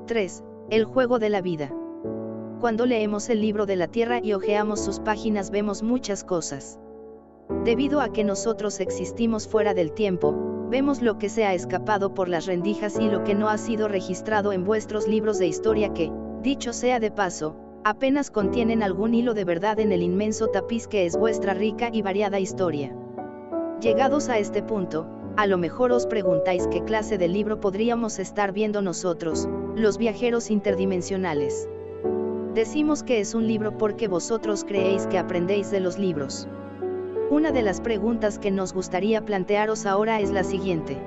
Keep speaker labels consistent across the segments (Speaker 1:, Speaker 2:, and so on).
Speaker 1: 3. El juego de la vida. Cuando leemos el libro de la Tierra y hojeamos sus páginas vemos muchas cosas. Debido a que nosotros existimos fuera del tiempo, vemos lo que se ha escapado por las rendijas y lo que no ha sido registrado en vuestros libros de historia que, dicho sea de paso, apenas contienen algún hilo de verdad en el inmenso tapiz que es vuestra rica y variada historia. Llegados a este punto, a lo mejor os preguntáis qué clase de libro podríamos estar viendo nosotros, los viajeros interdimensionales. Decimos que es un libro porque vosotros creéis que aprendéis de los libros. Una de las preguntas que nos gustaría plantearos ahora es la siguiente.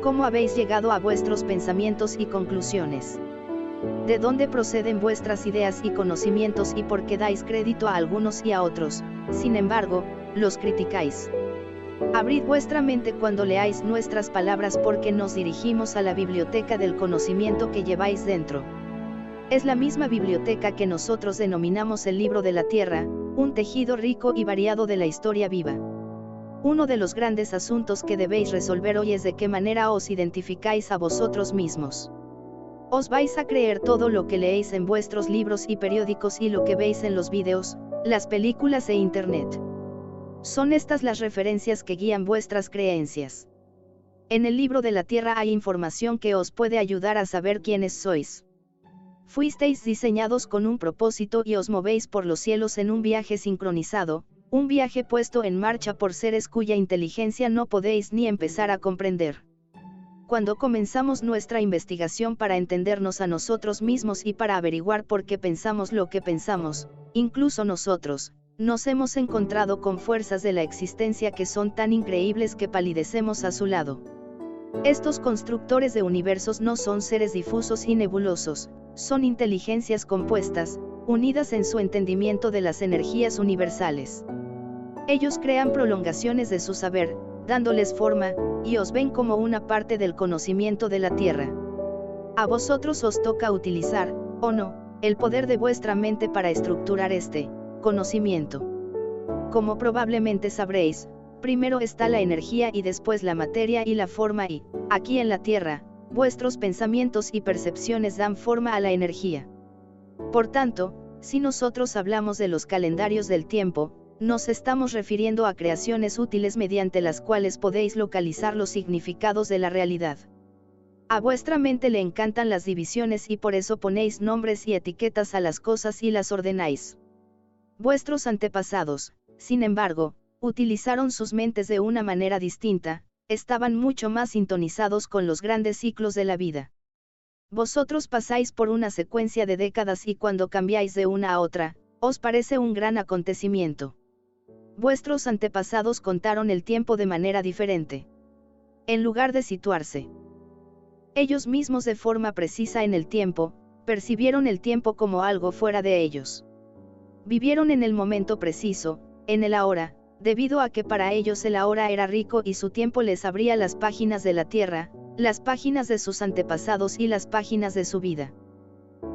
Speaker 1: ¿Cómo habéis llegado a vuestros pensamientos y conclusiones? ¿De dónde proceden vuestras ideas y conocimientos y por qué dais crédito a algunos y a otros, sin embargo, los criticáis? Abrid vuestra mente cuando leáis nuestras palabras porque nos dirigimos a la biblioteca del conocimiento que lleváis dentro. Es la misma biblioteca que nosotros denominamos el libro de la Tierra, un tejido rico y variado de la historia viva. Uno de los grandes asuntos que debéis resolver hoy es de qué manera os identificáis a vosotros mismos. ¿Os vais a creer todo lo que leéis en vuestros libros y periódicos y lo que veis en los vídeos, las películas e internet? Son estas las referencias que guían vuestras creencias. En el libro de la Tierra hay información que os puede ayudar a saber quiénes sois. Fuisteis diseñados con un propósito y os movéis por los cielos en un viaje sincronizado, un viaje puesto en marcha por seres cuya inteligencia no podéis ni empezar a comprender. Cuando comenzamos nuestra investigación para entendernos a nosotros mismos y para averiguar por qué pensamos lo que pensamos, incluso nosotros, nos hemos encontrado con fuerzas de la existencia que son tan increíbles que palidecemos a su lado. Estos constructores de universos no son seres difusos y nebulosos, son inteligencias compuestas, unidas en su entendimiento de las energías universales. Ellos crean prolongaciones de su saber, dándoles forma, y os ven como una parte del conocimiento de la Tierra. A vosotros os toca utilizar, o no, el poder de vuestra mente para estructurar este conocimiento. Como probablemente sabréis, primero está la energía y después la materia y la forma y, aquí en la Tierra, vuestros pensamientos y percepciones dan forma a la energía. Por tanto, si nosotros hablamos de los calendarios del tiempo, nos estamos refiriendo a creaciones útiles mediante las cuales podéis localizar los significados de la realidad. A vuestra mente le encantan las divisiones y por eso ponéis nombres y etiquetas a las cosas y las ordenáis. Vuestros antepasados, sin embargo, utilizaron sus mentes de una manera distinta, estaban mucho más sintonizados con los grandes ciclos de la vida. Vosotros pasáis por una secuencia de décadas y cuando cambiáis de una a otra, os parece un gran acontecimiento. Vuestros antepasados contaron el tiempo de manera diferente. En lugar de situarse ellos mismos de forma precisa en el tiempo, percibieron el tiempo como algo fuera de ellos. Vivieron en el momento preciso, en el ahora, debido a que para ellos el ahora era rico y su tiempo les abría las páginas de la Tierra, las páginas de sus antepasados y las páginas de su vida.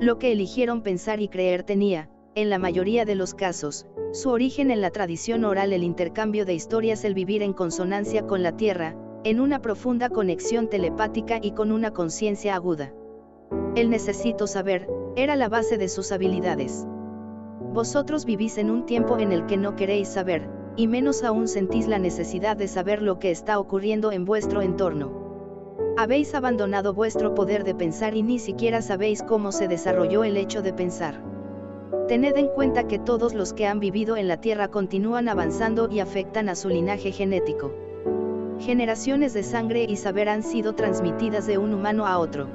Speaker 1: Lo que eligieron pensar y creer tenía, en la mayoría de los casos, su origen en la tradición oral, el intercambio de historias, el vivir en consonancia con la Tierra, en una profunda conexión telepática y con una conciencia aguda. El necesito saber, era la base de sus habilidades. Vosotros vivís en un tiempo en el que no queréis saber, y menos aún sentís la necesidad de saber lo que está ocurriendo en vuestro entorno. Habéis abandonado vuestro poder de pensar y ni siquiera sabéis cómo se desarrolló el hecho de pensar. Tened en cuenta que todos los que han vivido en la Tierra continúan avanzando y afectan a su linaje genético. Generaciones de sangre y saber han sido transmitidas de un humano a otro.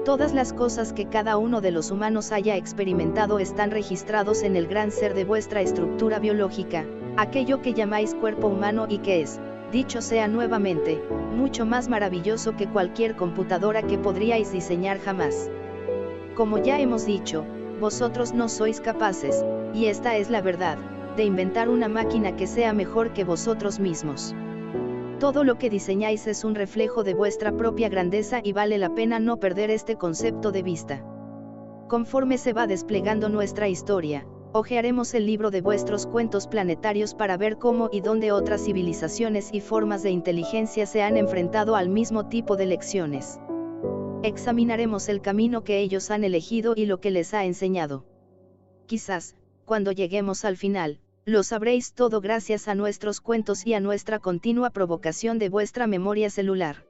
Speaker 1: Todas las cosas que cada uno de los humanos haya experimentado están registrados en el gran ser de vuestra estructura biológica, aquello que llamáis cuerpo humano y que es, dicho sea nuevamente, mucho más maravilloso que cualquier computadora que podríais diseñar jamás. Como ya hemos dicho, vosotros no sois capaces, y esta es la verdad, de inventar una máquina que sea mejor que vosotros mismos. Todo lo que diseñáis es un reflejo de vuestra propia grandeza y vale la pena no perder este concepto de vista. Conforme se va desplegando nuestra historia, hojearemos el libro de vuestros cuentos planetarios para ver cómo y dónde otras civilizaciones y formas de inteligencia se han enfrentado al mismo tipo de lecciones. examinaremos el camino que ellos han elegido y lo que les ha enseñado. Quizás, cuando lleguemos al final, lo sabréis todo gracias a nuestros cuentos y a nuestra continua provocación de vuestra memoria celular.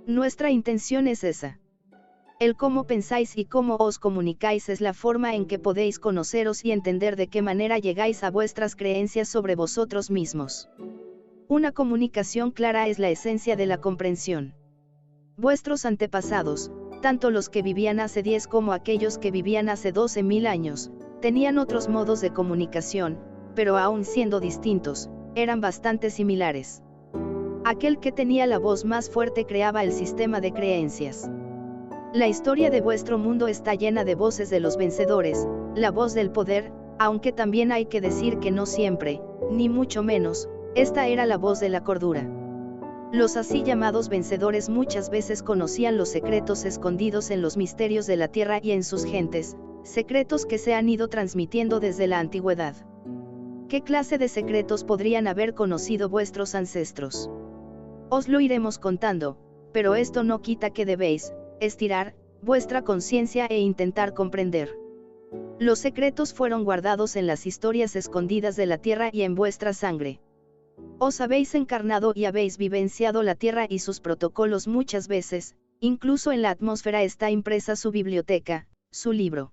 Speaker 1: Nuestra intención es esa. El cómo pensáis y cómo os comunicáis es la forma en que podéis conoceros y entender de qué manera llegáis a vuestras creencias sobre vosotros mismos. Una comunicación clara es la esencia de la comprensión. Vuestros antepasados, tanto los que vivían hace 10 como aquellos que vivían hace 12.000 años, tenían otros modos de comunicación, pero aún siendo distintos, eran bastante similares. Aquel que tenía la voz más fuerte creaba el sistema de creencias. La historia de vuestro mundo está llena de voces de los vencedores, la voz del poder, aunque también hay que decir que no siempre, ni mucho menos, esta era la voz de la cordura. Los así llamados vencedores muchas veces conocían los secretos escondidos en los misterios de la tierra y en sus gentes, secretos que se han ido transmitiendo desde la antigüedad. ¿Qué clase de secretos podrían haber conocido vuestros ancestros? Os lo iremos contando, pero esto no quita que debéis estirar vuestra conciencia e intentar comprender. Los secretos fueron guardados en las historias escondidas de la tierra y en vuestra sangre. Os habéis encarnado y habéis vivenciado la tierra y sus protocolos muchas veces, incluso en la atmósfera está impresa su biblioteca, su libro.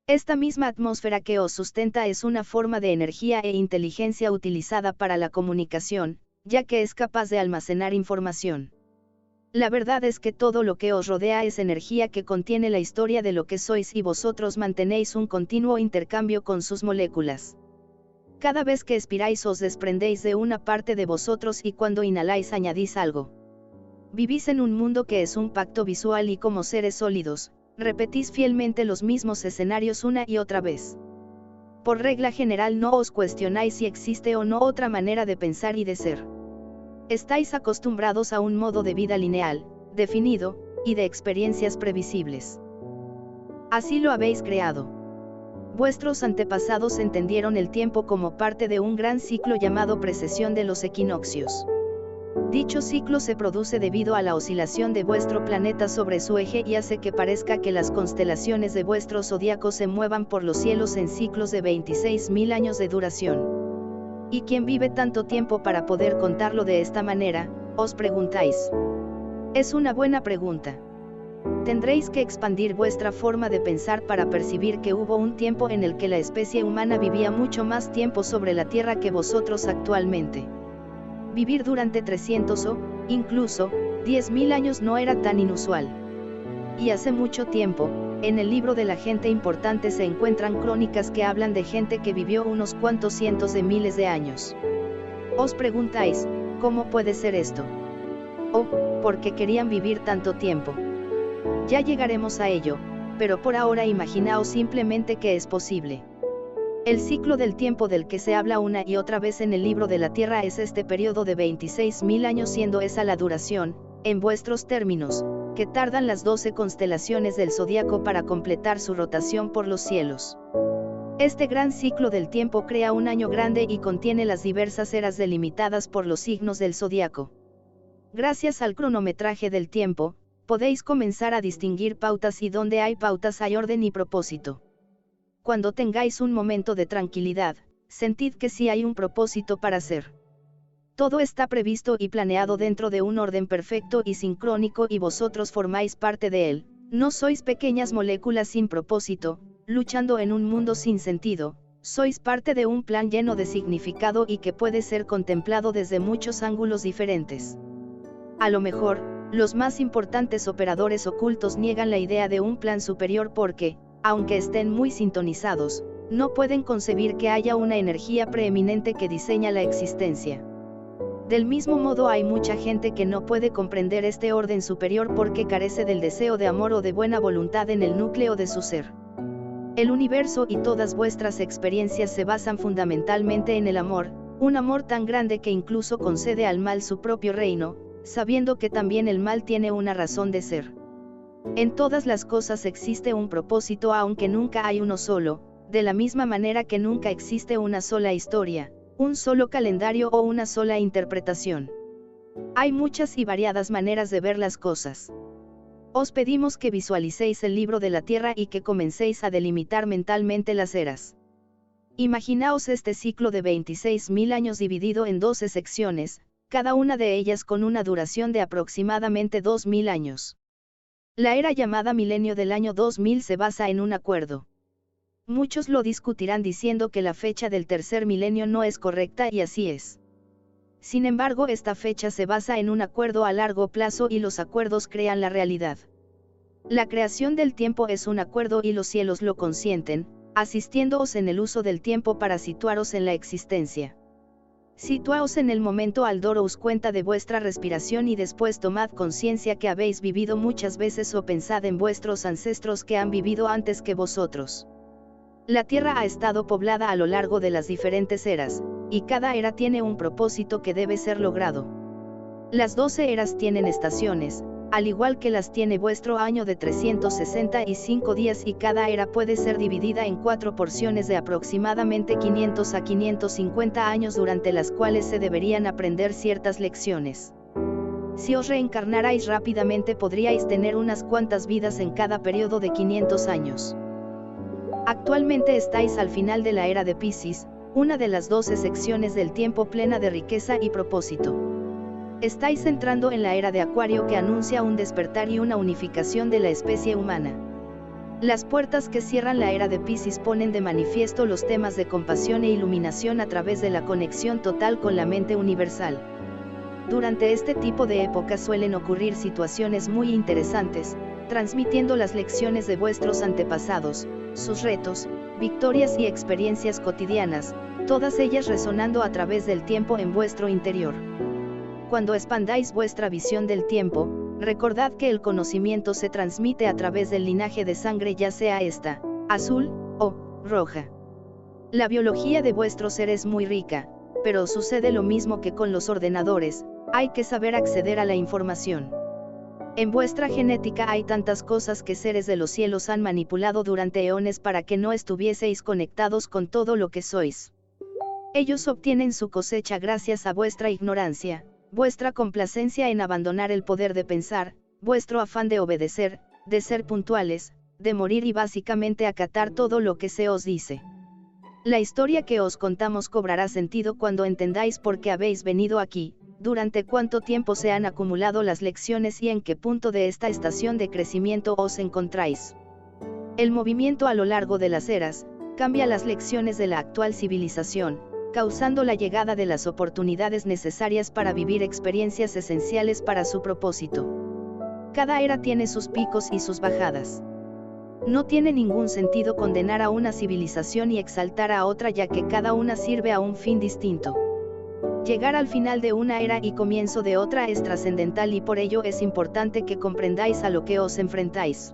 Speaker 1: Esta misma atmósfera que os sustenta es una forma de energía e inteligencia utilizada para la comunicación, ya que es capaz de almacenar información. La verdad es que todo lo que os rodea es energía que contiene la historia de lo que sois y vosotros mantenéis un continuo intercambio con sus moléculas. Cada vez que expiráis os desprendéis de una parte de vosotros y cuando inhaláis añadís algo. Vivís en un mundo que es un pacto visual y como seres sólidos, repetís fielmente los mismos escenarios una y otra vez. Por regla general no os cuestionáis si existe o no otra manera de pensar y de ser. Estáis acostumbrados a un modo de vida lineal, definido, y de experiencias previsibles. Así lo habéis creado. Vuestros antepasados entendieron el tiempo como parte de un gran ciclo llamado precesión de los equinoccios. Dicho ciclo se produce debido a la oscilación de vuestro planeta sobre su eje y hace que parezca que las constelaciones de vuestro zodiaco se muevan por los cielos en ciclos de 26.000 años de duración. ¿Y quién vive tanto tiempo para poder contarlo de esta manera?, os preguntáis. Es una buena pregunta. Tendréis que expandir vuestra forma de pensar para percibir que hubo un tiempo en el que la especie humana vivía mucho más tiempo sobre la Tierra que vosotros actualmente. Vivir durante 300 o, incluso, 10.000 años no era tan inusual. Y hace mucho tiempo, en el libro de la gente importante se encuentran crónicas que hablan de gente que vivió unos cuantos cientos de miles de años. Os preguntáis, ¿cómo puede ser esto? ¿O, por qué querían vivir tanto tiempo? Ya llegaremos a ello, pero por ahora imaginaos simplemente que es posible. El ciclo del tiempo del que se habla una y otra vez en el libro de la Tierra es este periodo de 26.000 años, siendo esa la duración, en vuestros términos, que tardan las 12 constelaciones del zodiaco para completar su rotación por los cielos. Este gran ciclo del tiempo crea un año grande y contiene las diversas eras delimitadas por los signos del zodiaco. Gracias al cronometraje del tiempo, podéis comenzar a distinguir pautas y donde hay pautas hay orden y propósito. Cuando tengáis un momento de tranquilidad, sentid que sí hay un propósito para ser. Todo está previsto y planeado dentro de un orden perfecto y sincrónico y vosotros formáis parte de él. No sois pequeñas moléculas sin propósito, luchando en un mundo sin sentido, sois parte de un plan lleno de significado y que puede ser contemplado desde muchos ángulos diferentes. A lo mejor, los más importantes operadores ocultos niegan la idea de un plan superior porque, aunque estén muy sintonizados, no pueden concebir que haya una energía preeminente que diseña la existencia. Del mismo modo hay mucha gente que no puede comprender este orden superior porque carece del deseo de amor o de buena voluntad en el núcleo de su ser. El universo y todas vuestras experiencias se basan fundamentalmente en el amor, un amor tan grande que incluso concede al mal su propio reino, sabiendo que también el mal tiene una razón de ser. En todas las cosas existe un propósito aunque nunca hay uno solo, de la misma manera que nunca existe una sola historia, un solo calendario o una sola interpretación. Hay muchas y variadas maneras de ver las cosas. Os pedimos que visualicéis el libro de la Tierra y que comencéis a delimitar mentalmente las eras. Imaginaos este ciclo de 26.000 años dividido en 12 secciones, cada una de ellas con una duración de aproximadamente 2.000 años. La era llamada milenio del año 2000 se basa en un acuerdo. Muchos lo discutirán diciendo que la fecha del tercer milenio no es correcta y así es. Sin embargo, esta fecha se basa en un acuerdo a largo plazo y los acuerdos crean la realidad. La creación del tiempo es un acuerdo y los cielos lo consienten, asistiéndoos en el uso del tiempo para situaros en la existencia. Situaos en el momento al daros cuenta de vuestra respiración y después tomad conciencia que habéis vivido muchas veces o pensad en vuestros ancestros que han vivido antes que vosotros. La Tierra ha estado poblada a lo largo de las diferentes eras, y cada era tiene un propósito que debe ser logrado. Las 12 eras tienen estaciones, al igual que las tiene vuestro año de 365 días y cada era puede ser dividida en 4 porciones de aproximadamente 500 a 550 años durante las cuales se deberían aprender ciertas lecciones. Si os reencarnarais rápidamente podríais tener unas cuantas vidas en cada periodo de 500 años. Actualmente estáis al final de la era de Piscis, una de las 12 secciones del tiempo plena de riqueza y propósito. Estáis entrando en la era de Acuario que anuncia un despertar y una unificación de la especie humana. Las puertas que cierran la era de Piscis ponen de manifiesto los temas de compasión e iluminación a través de la conexión total con la mente universal. Durante este tipo de épocas suelen ocurrir situaciones muy interesantes, transmitiendo las lecciones de vuestros antepasados, sus retos, victorias y experiencias cotidianas, todas ellas resonando a través del tiempo en vuestro interior. Cuando expandáis vuestra visión del tiempo, recordad que el conocimiento se transmite a través del linaje de sangre, ya sea esta, azul, o roja. La biología de vuestro ser es muy rica, pero sucede lo mismo que con los ordenadores, hay que saber acceder a la información. En vuestra genética hay tantas cosas que seres de los cielos han manipulado durante eones para que no estuvieseis conectados con todo lo que sois. Ellos obtienen su cosecha gracias a vuestra ignorancia, vuestra complacencia en abandonar el poder de pensar, vuestro afán de obedecer, de ser puntuales, de morir y básicamente acatar todo lo que se os dice. La historia que os contamos cobrará sentido cuando entendáis por qué habéis venido aquí, durante cuánto tiempo se han acumulado las lecciones y en qué punto de esta estación de crecimiento os encontráis. El movimiento a lo largo de las eras, cambia las lecciones de la actual civilización, causando la llegada de las oportunidades necesarias para vivir experiencias esenciales para su propósito. Cada era tiene sus picos y sus bajadas. No tiene ningún sentido condenar a una civilización y exaltar a otra, ya que cada una sirve a un fin distinto. Llegar al final de una era y comienzo de otra es trascendental y por ello es importante que comprendáis a lo que os enfrentáis.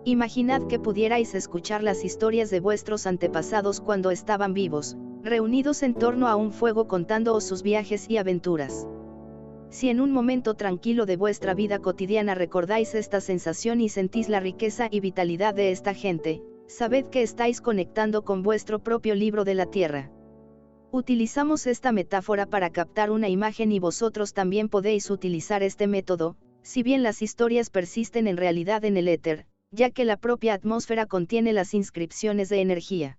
Speaker 1: Imaginad que pudierais escuchar las historias de vuestros antepasados cuando estaban vivos, reunidos en torno a un fuego contándoos sus viajes y aventuras. Si en un momento tranquilo de vuestra vida cotidiana recordáis esta sensación y sentís la riqueza y vitalidad de esta gente, sabed que estáis conectando con vuestro propio libro de la tierra. Utilizamos esta metáfora para captar una imagen y vosotros también podéis utilizar este método, si bien las historias persisten en realidad en el éter, ya que la propia atmósfera contiene las inscripciones de energía.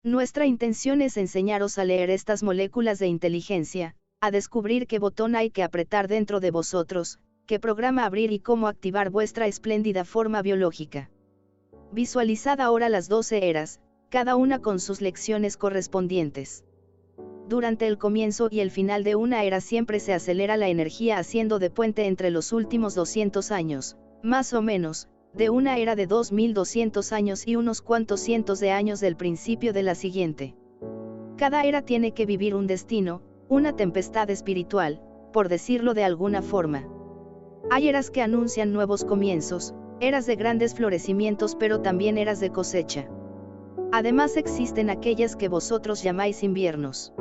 Speaker 1: Nuestra intención es enseñaros a leer estas moléculas de inteligencia, a descubrir qué botón hay que apretar dentro de vosotros, qué programa abrir y cómo activar vuestra espléndida forma biológica. Visualizad ahora las 12 eras, cada una con sus lecciones correspondientes. Durante el comienzo y el final de una era siempre se acelera la energía haciendo de puente entre los últimos 200 años, más o menos, de una era de 2200 años y unos cuantos cientos de años del principio de la siguiente. Cada era tiene que vivir un destino, una tempestad espiritual, por decirlo de alguna forma. Hay eras que anuncian nuevos comienzos, eras de grandes florecimientos, pero también eras de cosecha. Además existen aquellas que vosotros llamáis inviernos.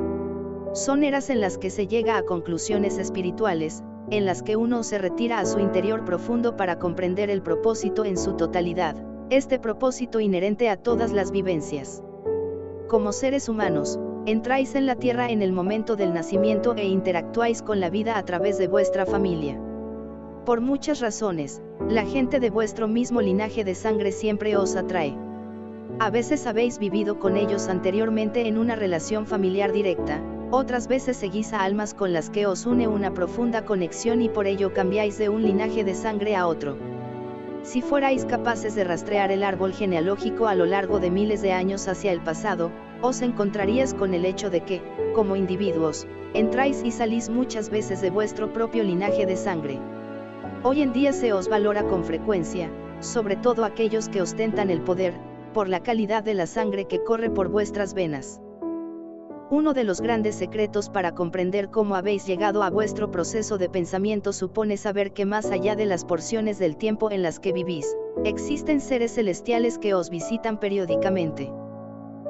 Speaker 1: Son eras en las que se llega a conclusiones espirituales, en las que uno se retira a su interior profundo para comprender el propósito en su totalidad, este propósito inherente a todas las vivencias. Como seres humanos, entráis en la tierra en el momento del nacimiento e interactuáis con la vida a través de vuestra familia. Por muchas razones, la gente de vuestro mismo linaje de sangre siempre os atrae. A veces habéis vivido con ellos anteriormente en una relación familiar directa, otras veces seguís a almas con las que os une una profunda conexión y por ello cambiáis de un linaje de sangre a otro. Si fuerais capaces de rastrear el árbol genealógico a lo largo de miles de años hacia el pasado, os encontraríais con el hecho de que, como individuos, entráis y salís muchas veces de vuestro propio linaje de sangre. Hoy en día se os valora con frecuencia, sobre todo aquellos que ostentan el poder, por la calidad de la sangre que corre por vuestras venas. Uno de los grandes secretos para comprender cómo habéis llegado a vuestro proceso de pensamiento supone saber que más allá de las porciones del tiempo en las que vivís, existen seres celestiales que os visitan periódicamente.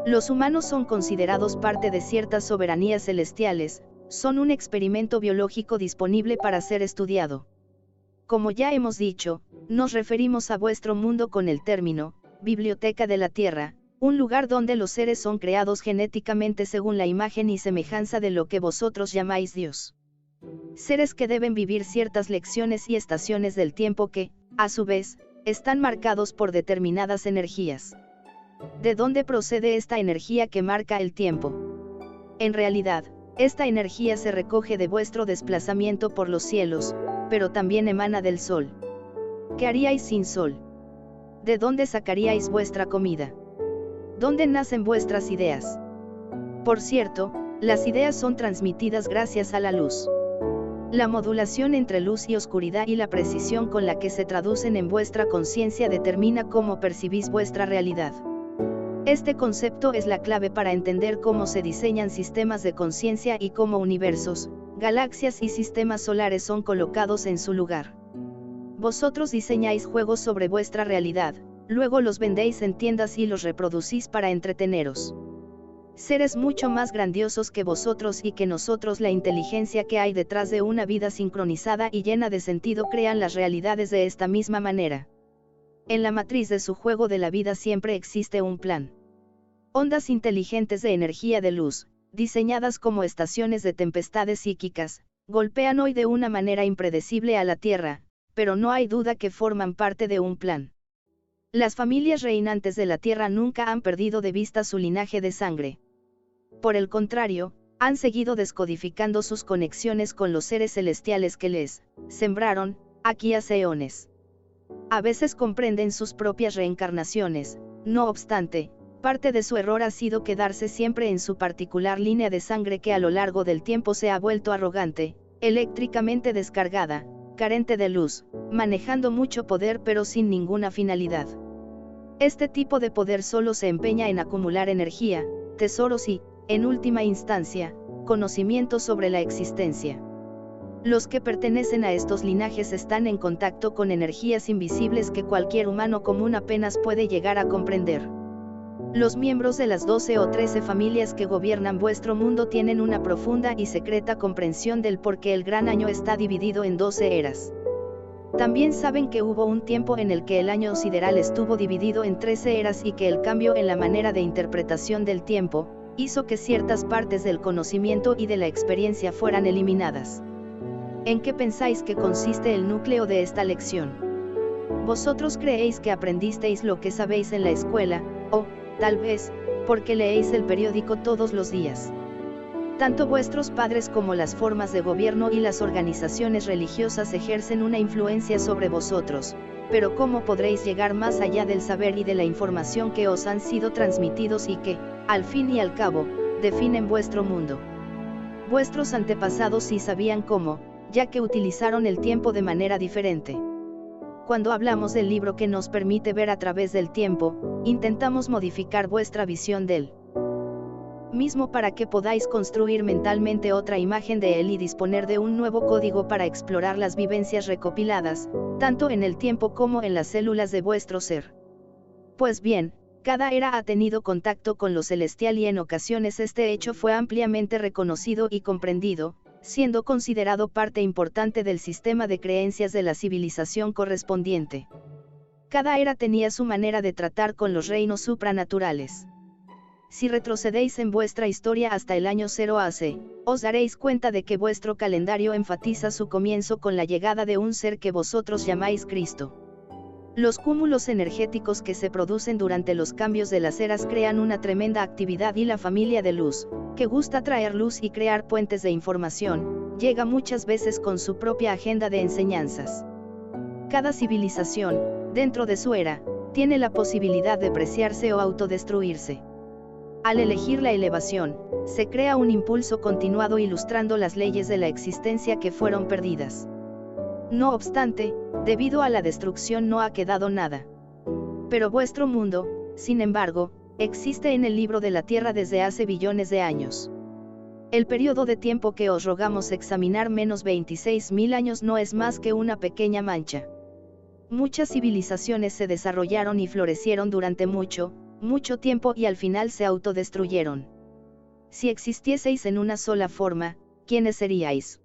Speaker 1: Los humanos son considerados parte de ciertas soberanías celestiales, son un experimento biológico disponible para ser estudiado. Como ya hemos dicho, nos referimos a vuestro mundo con el término, biblioteca de la Tierra, un lugar donde los seres son creados genéticamente según la imagen y semejanza de lo que vosotros llamáis Dios. Seres que deben vivir ciertas lecciones y estaciones del tiempo que, a su vez, están marcados por determinadas energías. ¿De dónde procede esta energía que marca el tiempo? En realidad, esta energía se recoge de vuestro desplazamiento por los cielos, pero también emana del sol. ¿Qué haríais sin sol? ¿De dónde sacaríais vuestra comida? ¿Dónde nacen vuestras ideas? Por cierto, las ideas son transmitidas gracias a la luz. La modulación entre luz y oscuridad y la precisión con la que se traducen en vuestra conciencia determina cómo percibís vuestra realidad. Este concepto es la clave para entender cómo se diseñan sistemas de conciencia y cómo universos, galaxias y sistemas solares son colocados en su lugar. Vosotros diseñáis juegos sobre vuestra realidad, luego los vendéis en tiendas y los reproducís para entreteneros. Seres mucho más grandiosos que vosotros y que nosotros, la inteligencia que hay detrás de una vida sincronizada y llena de sentido, crean las realidades de esta misma manera. En la matriz de su juego de la vida siempre existe un plan. Ondas inteligentes de energía de luz, diseñadas como estaciones de tempestades psíquicas, golpean hoy de una manera impredecible a la Tierra, pero no hay duda que forman parte de un plan. Las familias reinantes de la Tierra nunca han perdido de vista su linaje de sangre. Por el contrario, han seguido descodificando sus conexiones con los seres celestiales que les sembraron, aquí hace eones. A veces comprenden sus propias reencarnaciones, no obstante, parte de su error ha sido quedarse siempre en su particular línea de sangre que a lo largo del tiempo se ha vuelto arrogante, eléctricamente descargada, carente de luz, manejando mucho poder pero sin ninguna finalidad. Este tipo de poder solo se empeña en acumular energía, tesoros y, en última instancia, conocimiento sobre la existencia. Los que pertenecen a estos linajes están en contacto con energías invisibles que cualquier humano común apenas puede llegar a comprender. Los miembros de las 12 o 13 familias que gobiernan vuestro mundo tienen una profunda y secreta comprensión del por qué el gran año está dividido en 12 eras. También saben que hubo un tiempo en el que el año sideral estuvo dividido en 13 eras y que el cambio en la manera de interpretación del tiempo hizo que ciertas partes del conocimiento y de la experiencia fueran eliminadas. ¿En qué pensáis que consiste el núcleo de esta lección? Vosotros creéis que aprendisteis lo que sabéis en la escuela, o, tal vez, porque leéis el periódico todos los días. Tanto vuestros padres como las formas de gobierno y las organizaciones religiosas ejercen una influencia sobre vosotros, pero ¿cómo podréis llegar más allá del saber y de la información que os han sido transmitidos y que, al fin y al cabo, definen vuestro mundo? Vuestros antepasados sí sabían cómo, ya que utilizaron el tiempo de manera diferente. Cuando hablamos del libro que nos permite ver a través del tiempo, intentamos modificar vuestra visión del mismo para que podáis construir mentalmente otra imagen de él y disponer de un nuevo código para explorar las vivencias recopiladas, tanto en el tiempo como en las células de vuestro ser. Pues bien, cada era ha tenido contacto con lo celestial y en ocasiones este hecho fue ampliamente reconocido y comprendido, siendo considerado parte importante del sistema de creencias de la civilización correspondiente. Cada era tenía su manera de tratar con los reinos supranaturales. si retrocedéis en vuestra historia hasta el año 0 AC, os daréis cuenta de que vuestro calendario enfatiza su comienzo con la llegada de un ser que vosotros llamáis Cristo. Los cúmulos energéticos que se producen durante los cambios de las eras crean una tremenda actividad y la familia de luz, que gusta traer luz y crear puentes de información, llega muchas veces con su propia agenda de enseñanzas. Cada civilización, dentro de su era, tiene la posibilidad de preciarse o autodestruirse. Al elegir la elevación, se crea un impulso continuado ilustrando las leyes de la existencia que fueron perdidas. No obstante, debido a la destrucción no ha quedado nada. Pero vuestro mundo, sin embargo, existe en el libro de la Tierra desde hace billones de años. El periodo de tiempo que os rogamos examinar menos 26.000 años no es más que una pequeña mancha. Muchas civilizaciones se desarrollaron y florecieron durante mucho tiempo y al final se autodestruyeron. Si existieseis en una sola forma, ¿quiénes seríais?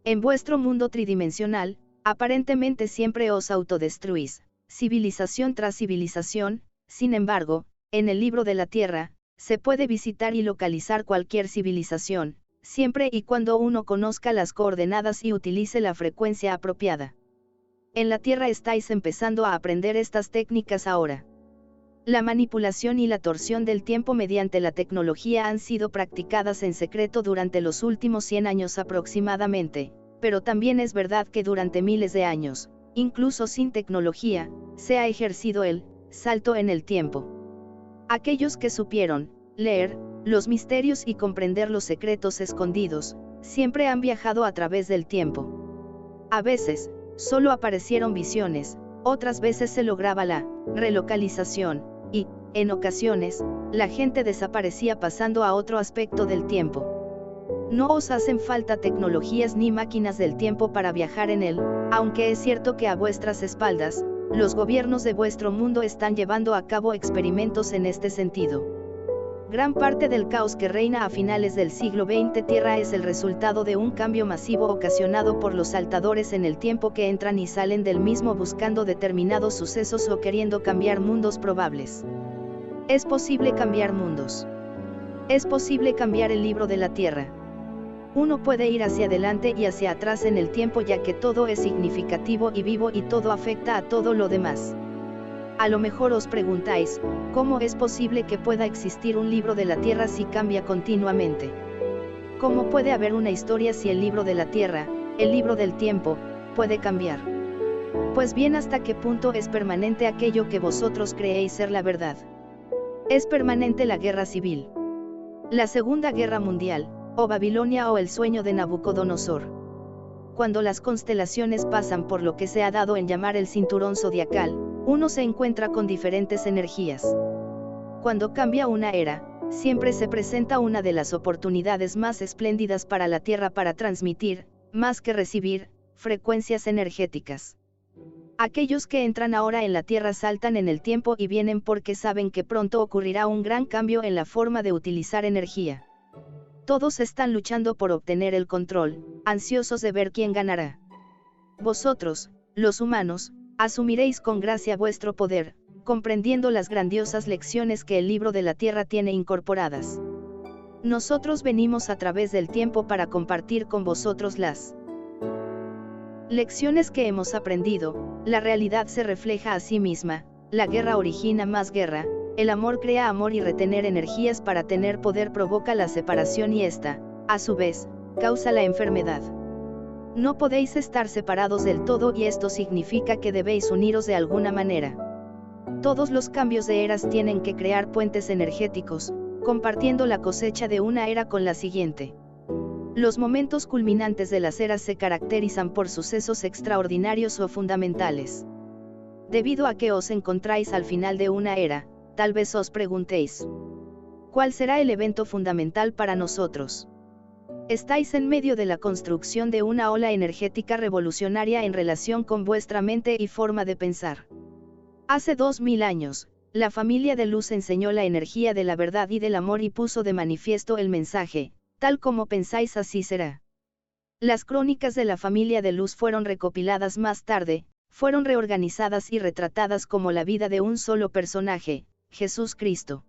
Speaker 1: En vuestro mundo tridimensional, aparentemente siempre os autodestruís, civilización tras civilización. Sin embargo, en el libro de la Tierra, se puede visitar y localizar cualquier civilización, siempre y cuando uno conozca las coordenadas y utilice la frecuencia apropiada. En la Tierra estáis empezando a aprender estas técnicas ahora. La manipulación y la torsión del tiempo mediante la tecnología han sido practicadas en secreto durante los últimos 100 años aproximadamente, pero también es verdad que durante miles de años, incluso sin tecnología, se ha ejercido el salto en el tiempo. Aquellos que supieron leer los misterios y comprender los secretos escondidos, siempre han viajado a través del tiempo. A veces, solo aparecieron visiones, otras veces se lograba la relocalización, y, en ocasiones, la gente desaparecía pasando a otro aspecto del tiempo. No os hacen falta tecnologías ni máquinas del tiempo para viajar en él, aunque es cierto que a vuestras espaldas, los gobiernos de vuestro mundo están llevando a cabo experimentos en este sentido. Gran parte del caos que reina a finales del siglo XX Tierra es el resultado de un cambio masivo ocasionado por los saltadores en el tiempo que entran y salen del mismo buscando determinados sucesos o queriendo cambiar mundos probables. Es posible cambiar mundos. Es posible cambiar el libro de la Tierra. Uno puede ir hacia adelante y hacia atrás en el tiempo ya que todo es significativo y vivo y todo afecta a todo lo demás. A lo mejor os preguntáis, ¿cómo es posible que pueda existir un libro de la Tierra si cambia continuamente? ¿Cómo puede haber una historia si el libro de la Tierra, el libro del tiempo, puede cambiar? Pues bien, ¿hasta qué punto es permanente aquello que vosotros creéis ser la verdad? Es permanente la guerra civil. La Segunda Guerra Mundial, o Babilonia o el sueño de Nabucodonosor. Cuando las constelaciones pasan por lo que se ha dado en llamar el cinturón zodiacal, uno se encuentra con diferentes energías. Cuando cambia una era, siempre se presenta una de las oportunidades más espléndidas para la Tierra para transmitir, más que recibir, frecuencias energéticas. Aquellos que entran ahora en la Tierra saltan en el tiempo y vienen porque saben que pronto ocurrirá un gran cambio en la forma de utilizar energía. Todos están luchando por obtener el control, ansiosos de ver quién ganará. Vosotros, los humanos, asumiréis con gracia vuestro poder, comprendiendo las grandiosas lecciones que el libro de la Tierra tiene incorporadas. Nosotros venimos a través del tiempo para compartir con vosotros las lecciones que hemos aprendido. La realidad se refleja a sí misma, la guerra origina más guerra, el amor crea amor y retener energías para tener poder provoca la separación y esta, a su vez, causa la enfermedad. No podéis estar separados del todo y esto significa que debéis uniros de alguna manera. Todos los cambios de eras tienen que crear puentes energéticos, compartiendo la cosecha de una era con la siguiente. Los momentos culminantes de las eras se caracterizan por sucesos extraordinarios o fundamentales. Debido a que os encontráis al final de una era, tal vez os preguntéis, ¿cuál será el evento fundamental para nosotros? Estáis en medio de la construcción de una ola energética revolucionaria en relación con vuestra mente y forma de pensar. Hace 2000 años, la familia de luz enseñó la energía de la verdad y del amor y puso de manifiesto el mensaje, tal como pensáis así será. Las crónicas de la familia de luz fueron recopiladas más tarde, fueron reorganizadas y retratadas como la vida de un solo personaje, Jesús Cristo.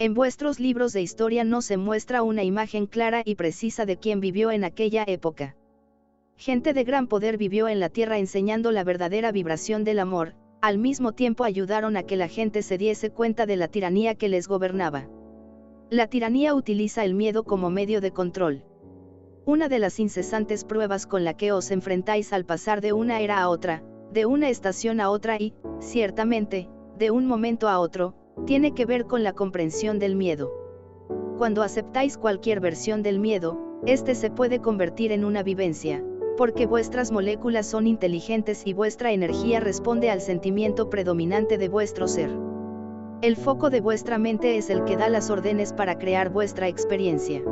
Speaker 1: En vuestros libros de historia no se muestra una imagen clara y precisa de quién vivió en aquella época. Gente de gran poder vivió en la tierra enseñando la verdadera vibración del amor, al mismo tiempo ayudaron a que la gente se diese cuenta de la tiranía que les gobernaba. La tiranía utiliza el miedo como medio de control. Una de las incesantes pruebas con la que os enfrentáis al pasar de una era a otra, de una estación a otra y, ciertamente, de un momento a otro, tiene que ver con la comprensión del miedo. Cuando aceptáis cualquier versión del miedo, este se puede convertir en una vivencia, porque vuestras moléculas son inteligentes y vuestra energía responde al sentimiento predominante de vuestro ser. El foco de vuestra mente es el que da las órdenes para crear vuestra experiencia.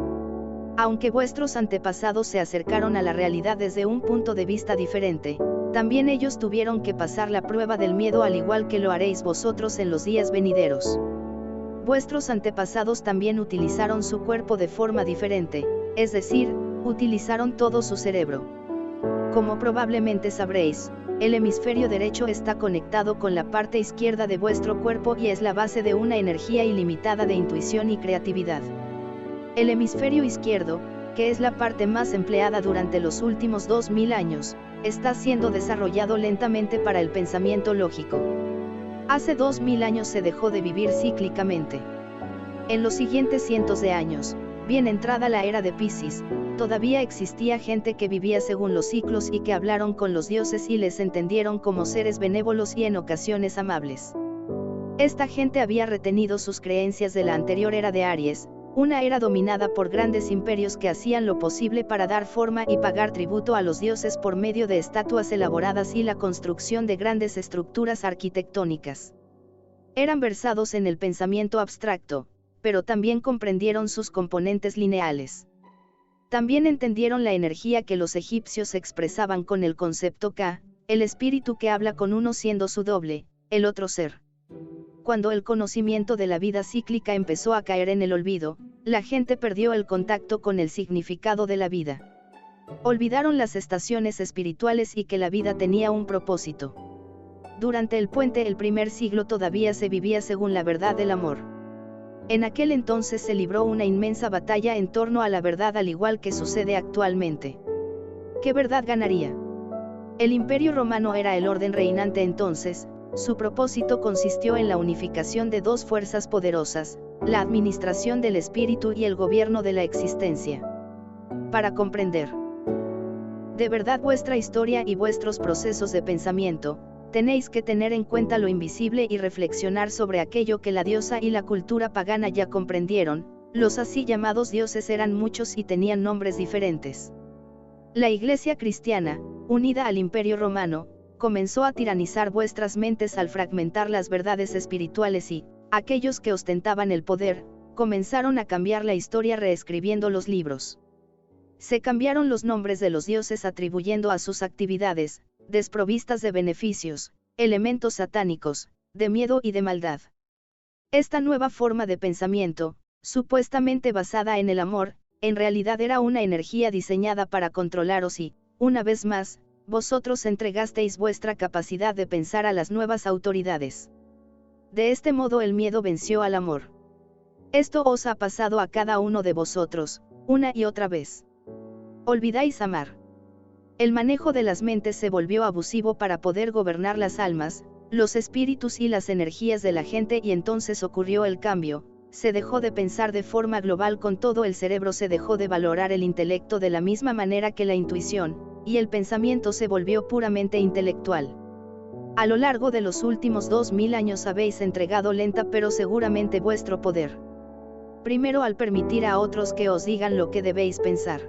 Speaker 1: Aunque vuestros antepasados se acercaron a la realidad desde un punto de vista diferente, también ellos tuvieron que pasar la prueba del miedo al igual que lo haréis vosotros en los días venideros. Vuestros antepasados también utilizaron su cuerpo de forma diferente, es decir, utilizaron todo su cerebro. Como probablemente sabréis, el hemisferio derecho está conectado con la parte izquierda de vuestro cuerpo y es la base de una energía ilimitada de intuición y creatividad. El hemisferio izquierdo, que es la parte más empleada durante los últimos 2000 años, está siendo desarrollado lentamente para el pensamiento lógico. Hace 2000 años se dejó de vivir cíclicamente. En los siguientes cientos de años, bien entrada la era de Piscis, todavía existía gente que vivía según los ciclos y que hablaron con los dioses y les entendieron como seres benévolos y en ocasiones amables. Esta gente había retenido sus creencias de la anterior era de Aries, una era dominada por grandes imperios que hacían lo posible para dar forma y pagar tributo a los dioses por medio de estatuas elaboradas y la construcción de grandes estructuras arquitectónicas. Eran versados en el pensamiento abstracto, pero también comprendieron sus componentes lineales. También entendieron la energía que los egipcios expresaban con el concepto Ka, el espíritu que habla con uno siendo su doble, el otro ser. Cuando el conocimiento de la vida cíclica empezó a caer en el olvido, la gente perdió el contacto con el significado de la vida. Olvidaron las estaciones espirituales y que la vida tenía un propósito. Durante el puente el primer siglo todavía se vivía según la verdad del amor. En aquel entonces se libró una inmensa batalla en torno a la verdad al igual que sucede actualmente. ¿Qué verdad ganaría? El Imperio Romano era el orden reinante entonces. Su propósito consistió en la unificación de dos fuerzas poderosas, la administración del espíritu y el gobierno de la existencia. Para comprender de verdad vuestra historia y vuestros procesos de pensamiento, tenéis que tener en cuenta lo invisible y reflexionar sobre aquello que la diosa y la cultura pagana ya comprendieron. Los así llamados dioses eran muchos y tenían nombres diferentes. La Iglesia cristiana, unida al Imperio Romano, comenzó a tiranizar vuestras mentes al fragmentar las verdades espirituales y, aquellos que ostentaban el poder, comenzaron a cambiar la historia reescribiendo los libros. Se cambiaron los nombres de los dioses atribuyendo a sus actividades, desprovistas de beneficios, elementos satánicos, de miedo y de maldad. Esta nueva forma de pensamiento, supuestamente basada en el amor, en realidad era una energía diseñada para controlaros y, una vez más, vosotros entregasteis vuestra capacidad de pensar a las nuevas autoridades. De este modo el miedo venció al amor. Esto os ha pasado a cada uno de vosotros, una y otra vez. Olvidáis amar. El manejo de las mentes se volvió abusivo para poder gobernar las almas, los espíritus y las energías de la gente y entonces ocurrió el cambio, se dejó de pensar de forma global con todo el cerebro, se dejó de valorar el intelecto de la misma manera que la intuición, y el pensamiento se volvió puramente intelectual. A lo largo de los últimos 2000 años habéis entregado lenta pero seguramente vuestro poder. Primero al permitir a otros que os digan lo que debéis pensar.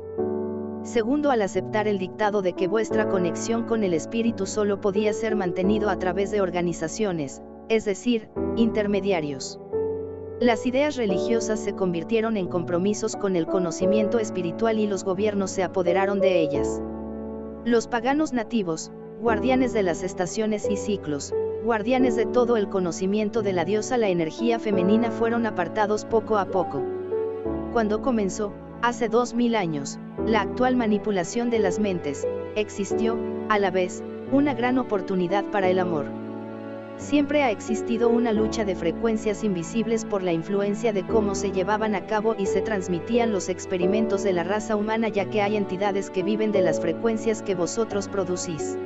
Speaker 1: Segundo al aceptar el dictado de que vuestra conexión con el espíritu solo podía ser mantenido a través de organizaciones, es decir, intermediarios. Las ideas religiosas se convirtieron en compromisos con el conocimiento espiritual y los gobiernos se apoderaron de ellas. Los paganos nativos, guardianes de las estaciones y ciclos, guardianes de todo el conocimiento de la diosa, la energía femenina, fueron apartados poco a poco. Cuando comenzó, hace 2000 años, la actual manipulación de las mentes, existió, a la vez, una gran oportunidad para el amor. Siempre ha existido una lucha de frecuencias invisibles por la influencia de cómo se llevaban a cabo y se transmitían los experimentos de la raza humana, ya que hay entidades que viven de las frecuencias que vosotros producís.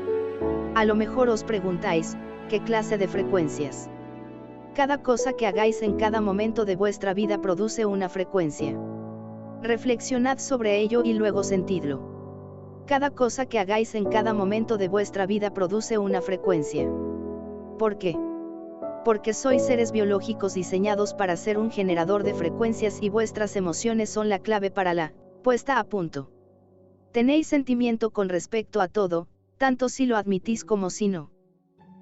Speaker 1: A lo mejor os preguntáis, ¿qué clase de frecuencias? Cada cosa que hagáis en cada momento de vuestra vida produce una frecuencia. Reflexionad sobre ello y luego sentidlo. Cada cosa que hagáis en cada momento de vuestra vida produce una frecuencia. ¿Por qué? Porque sois seres biológicos diseñados para ser un generador de frecuencias y vuestras emociones son la clave para la puesta a punto. Tenéis sentimiento con respecto a todo, tanto si lo admitís como si no.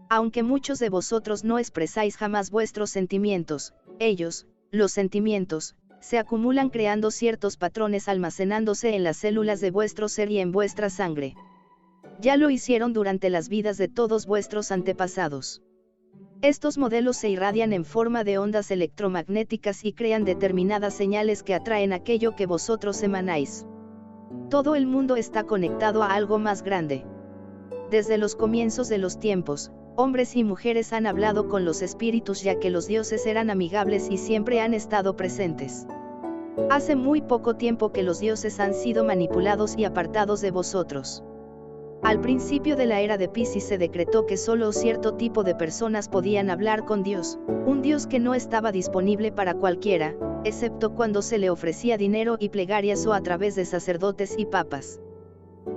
Speaker 1: Aunque muchos de vosotros no expresáis jamás vuestros sentimientos, ellos, los sentimientos, se acumulan creando ciertos patrones almacenándose en las células de vuestro ser y en vuestra sangre. Ya lo hicieron durante las vidas de todos vuestros antepasados. Estos modelos se irradian en forma de ondas electromagnéticas y crean determinadas señales que atraen aquello que vosotros emanáis. Todo el mundo está conectado a algo más grande. Desde los comienzos de los tiempos, hombres y mujeres han hablado con los espíritus ya que los dioses eran amigables y siempre han estado presentes. Hace muy poco tiempo que los dioses han sido manipulados y apartados de vosotros. Al principio de la era de Piscis se decretó que solo cierto tipo de personas podían hablar con Dios, un Dios que no estaba disponible para cualquiera, excepto cuando se le ofrecía dinero y plegarias o a través de sacerdotes y papas.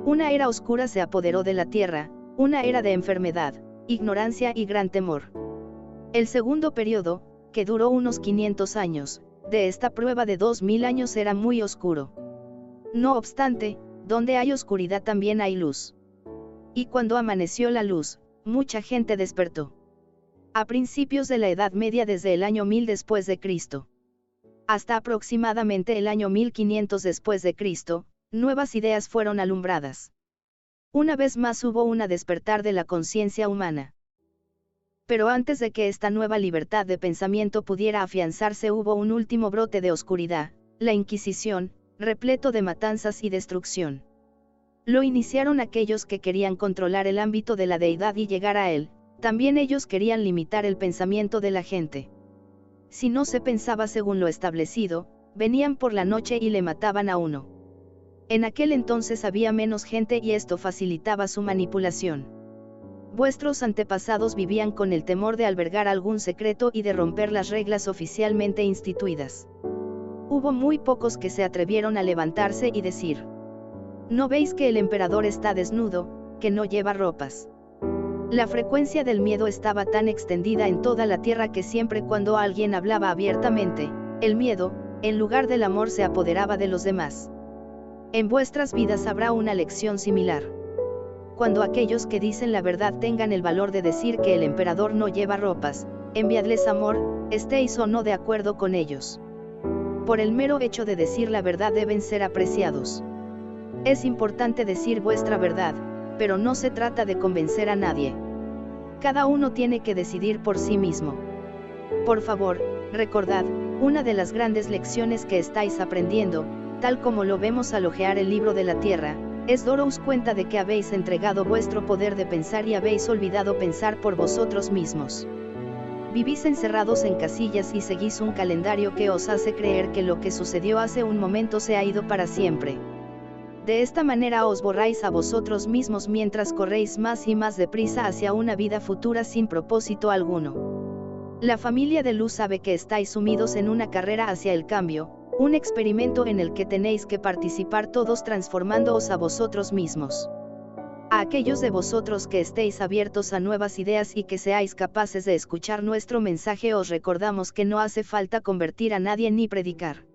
Speaker 1: Una era oscura se apoderó de la tierra, una era de enfermedad, ignorancia y gran temor. El segundo periodo, que duró unos 500 años, de esta prueba de 2000 años era muy oscuro. No obstante, donde hay oscuridad también hay luz. Y cuando amaneció la luz, mucha gente despertó. A principios de la Edad Media, desde el año 1000 después de Cristo, hasta aproximadamente el año 1500 después de Cristo, nuevas ideas fueron alumbradas. Una vez más hubo un despertar de la conciencia humana. Pero antes de que esta nueva libertad de pensamiento pudiera afianzarse hubo un último brote de oscuridad, la Inquisición, repleto de matanzas y destrucción. Lo iniciaron aquellos que querían controlar el ámbito de la deidad y llegar a él, también ellos querían limitar el pensamiento de la gente. Si no se pensaba según lo establecido, venían por la noche y le mataban a uno. En aquel entonces había menos gente y esto facilitaba su manipulación. Vuestros antepasados vivían con el temor de albergar algún secreto y de romper las reglas oficialmente instituidas. Hubo muy pocos que se atrevieron a levantarse y decir: ¿no veis que el emperador está desnudo, que no lleva ropas? La frecuencia del miedo estaba tan extendida en toda la tierra que siempre cuando alguien hablaba abiertamente, el miedo, en lugar del amor, se apoderaba de los demás. En vuestras vidas habrá una lección similar. Cuando aquellos que dicen la verdad tengan el valor de decir que el emperador no lleva ropas, enviadles amor, estéis o no de acuerdo con ellos. Por el mero hecho de decir la verdad deben ser apreciados. Es importante decir vuestra verdad, pero no se trata de convencer a nadie. Cada uno tiene que decidir por sí mismo. Por favor, recordad, una de las grandes lecciones que estáis aprendiendo, tal como lo vemos al hojear el libro de la tierra, es daros cuenta de que habéis entregado vuestro poder de pensar y habéis olvidado pensar por vosotros mismos. Vivís encerrados en casillas y seguís un calendario que os hace creer que lo que sucedió hace un momento se ha ido para siempre. De esta manera os borráis a vosotros mismos mientras corréis más y más deprisa hacia una vida futura sin propósito alguno. La familia de luz sabe que estáis sumidos en una carrera hacia el cambio, un experimento en el que tenéis que participar todos transformándoos a vosotros mismos. A aquellos de vosotros que estéis abiertos a nuevas ideas y que seáis capaces de escuchar nuestro mensaje, os recordamos que no hace falta convertir a nadie ni predicar.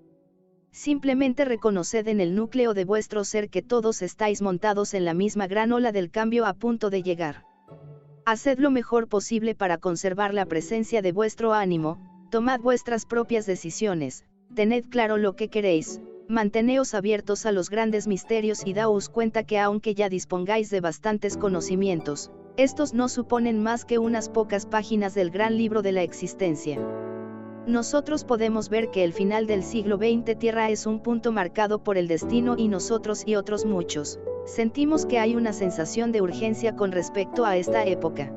Speaker 1: Simplemente reconoced en el núcleo de vuestro ser que todos estáis montados en la misma gran ola del cambio a punto de llegar. Haced lo mejor posible para conservar la presencia de vuestro ánimo, tomad vuestras propias decisiones, tened claro lo que queréis, manteneos abiertos a los grandes misterios y daos cuenta que aunque ya dispongáis de bastantes conocimientos, estos no suponen más que unas pocas páginas del gran libro de la existencia. Nosotros podemos ver que el final del siglo XX Tierra es un punto marcado por el destino y nosotros y otros muchos, sentimos que hay una sensación de urgencia con respecto a esta época.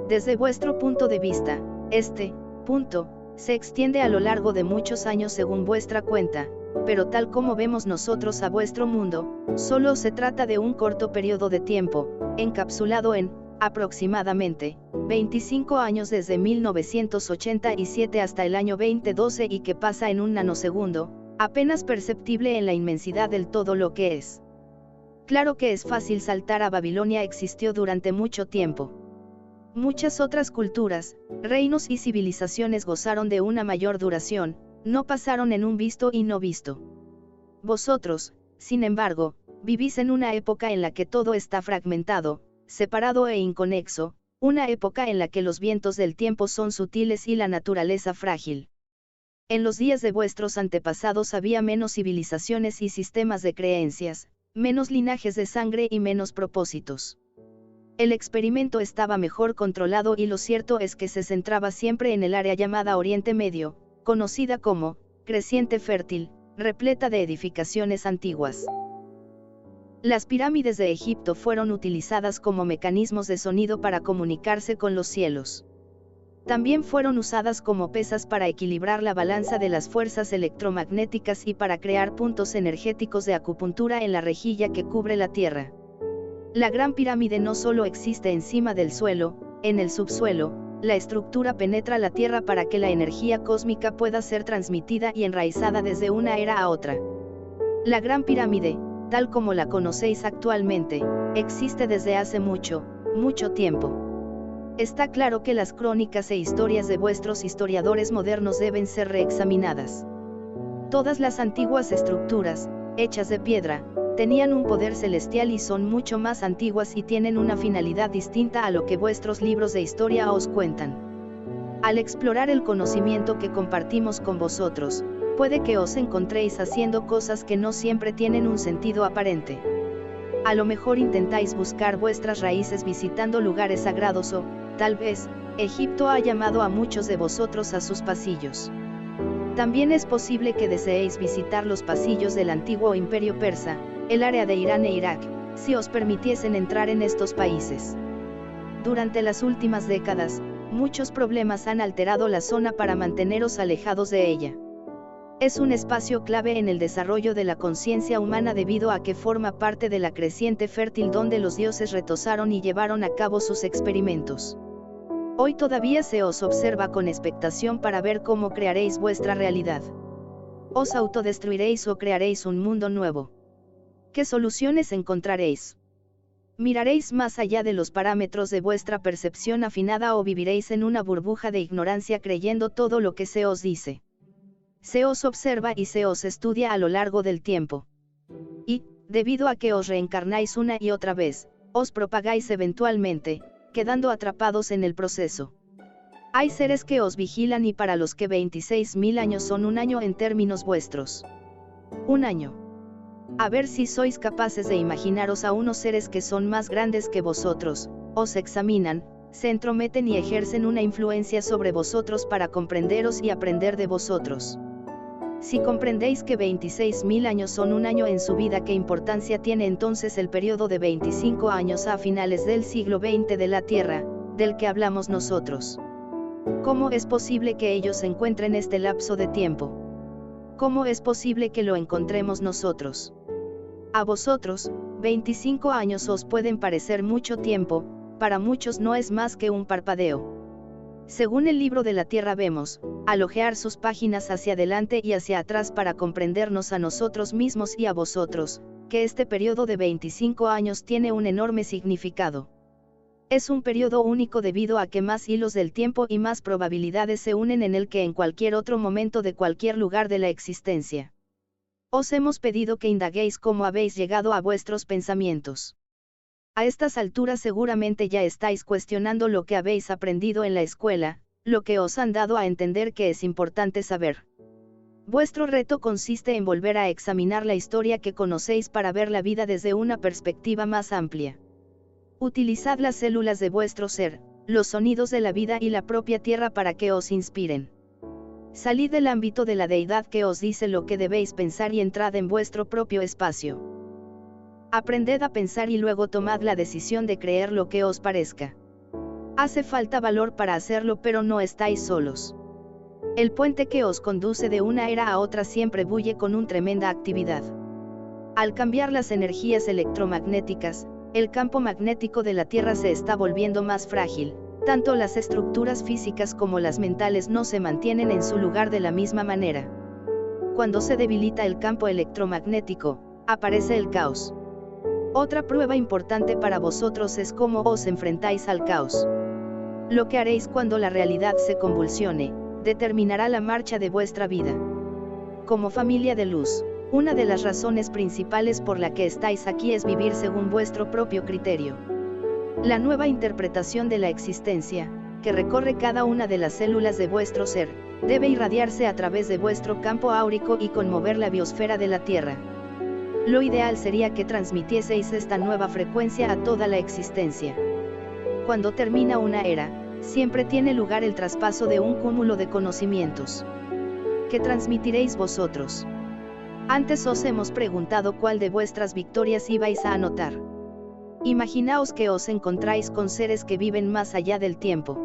Speaker 1: Desde vuestro punto de vista, este punto se extiende a lo largo de muchos años según vuestra cuenta, pero tal como vemos nosotros a vuestro mundo, solo se trata de un corto periodo de tiempo, encapsulado en, aproximadamente, 25 años desde 1987 hasta el año 2012 y que pasa en un nanosegundo, apenas perceptible en la inmensidad del todo lo que es. Claro que es fácil saltar a Babilonia existió durante mucho tiempo. Muchas otras culturas, reinos y civilizaciones gozaron de una mayor duración, no pasaron en un visto y no visto. Vosotros, sin embargo, vivís en una época en la que todo está fragmentado, separado e inconexo, una época en la que los vientos del tiempo son sutiles y la naturaleza frágil. En los días de vuestros antepasados había menos civilizaciones y sistemas de creencias, menos linajes de sangre y menos propósitos. El experimento estaba mejor controlado y lo cierto es que se centraba siempre en el área llamada Oriente Medio, conocida como creciente fértil, repleta de edificaciones antiguas. Las pirámides de Egipto fueron utilizadas como mecanismos de sonido para comunicarse con los cielos. También fueron usadas como pesas para equilibrar la balanza de las fuerzas electromagnéticas y para crear puntos energéticos de acupuntura en la rejilla que cubre la Tierra. La Gran Pirámide no solo existe encima del suelo, en el subsuelo, la estructura penetra la Tierra para que la energía cósmica pueda ser transmitida y enraizada desde una era a otra. La Gran Pirámide, tal como la conocéis actualmente, existe desde hace mucho, mucho tiempo. Está claro que las crónicas e historias de vuestros historiadores modernos deben ser reexaminadas. Todas las antiguas estructuras, hechas de piedra, tenían un poder celestial y son mucho más antiguas y tienen una finalidad distinta a lo que vuestros libros de historia os cuentan. Al explorar el conocimiento que compartimos con vosotros, puede que os encontréis haciendo cosas que no siempre tienen un sentido aparente. A lo mejor intentáis buscar vuestras raíces visitando lugares sagrados o, tal vez, Egipto ha llamado a muchos de vosotros a sus pasillos. También es posible que deseéis visitar los pasillos del antiguo imperio persa, el área de Irán e Irak, si os permitiesen entrar en estos países. Durante las últimas décadas, muchos problemas han alterado la zona para manteneros alejados de ella. Es un espacio clave en el desarrollo de la conciencia humana debido a que forma parte de la creciente fértil donde los dioses retosaron y llevaron a cabo sus experimentos. Hoy todavía se os observa con expectación para ver cómo crearéis vuestra realidad. ¿Os autodestruiréis o crearéis un mundo nuevo? ¿Qué soluciones encontraréis? ¿Miraréis más allá de los parámetros de vuestra percepción afinada o viviréis en una burbuja de ignorancia creyendo todo lo que se os dice? Se os observa y se os estudia a lo largo del tiempo. Y, debido a que os reencarnáis una y otra vez, os propagáis eventualmente, quedando atrapados en el proceso. Hay seres que os vigilan y para los que 26.000 años son un año en términos vuestros. Un año. A ver si sois capaces de imaginaros a unos seres que son más grandes que vosotros, os examinan, se entrometen y ejercen una influencia sobre vosotros para comprenderos y aprender de vosotros. Si comprendéis que 26.000 años son un año en su vida, ¿qué importancia tiene entonces el periodo de 25 años a finales del siglo XX de la Tierra, del que hablamos nosotros? ¿Cómo es posible que ellos encuentren este lapso de tiempo? ¿Cómo es posible que lo encontremos nosotros? A vosotros, 25 años os pueden parecer mucho tiempo, para muchos no es más que un parpadeo. Según el libro de la Tierra vemos, al hojear sus páginas hacia adelante y hacia atrás para comprendernos a nosotros mismos y a vosotros, que este periodo de 25 años tiene un enorme significado. Es un periodo único debido a que más hilos del tiempo y más probabilidades se unen en él que en cualquier otro momento de cualquier lugar de la existencia. Os hemos pedido que indaguéis cómo habéis llegado a vuestros pensamientos. A estas alturas seguramente ya estáis cuestionando lo que habéis aprendido en la escuela, lo que os han dado a entender que es importante saber. Vuestro reto consiste en volver a examinar la historia que conocéis para ver la vida desde una perspectiva más amplia. Utilizad las células de vuestro ser, los sonidos de la vida y la propia tierra para que os inspiren. Salid del ámbito de la deidad que os dice lo que debéis pensar y entrad en vuestro propio espacio. Aprended a pensar y luego tomad la decisión de creer lo que os parezca. Hace falta valor para hacerlo, pero no estáis solos. El puente que os conduce de una era a otra siempre bulle con una tremenda actividad. Al cambiar las energías electromagnéticas, el campo magnético de la Tierra se está volviendo más frágil, tanto las estructuras físicas como las mentales no se mantienen en su lugar de la misma manera. Cuando se debilita el campo electromagnético, aparece el caos. Otra prueba importante para vosotros es cómo os enfrentáis al caos. Lo que haréis cuando la realidad se convulsione, determinará la marcha de vuestra vida. Como familia de luz, una de las razones principales por la que estáis aquí es vivir según vuestro propio criterio. La nueva interpretación de la existencia, que recorre cada una de las células de vuestro ser, debe irradiarse a través de vuestro campo áurico y conmover la biosfera de la Tierra. Lo ideal sería que transmitieseis esta nueva frecuencia a toda la existencia. Cuando termina una era, siempre tiene lugar el traspaso de un cúmulo de conocimientos. ¿Qué transmitiréis vosotros? Antes os hemos preguntado cuál de vuestras victorias ibais a anotar. Imaginaos que os encontráis con seres que viven más allá del tiempo.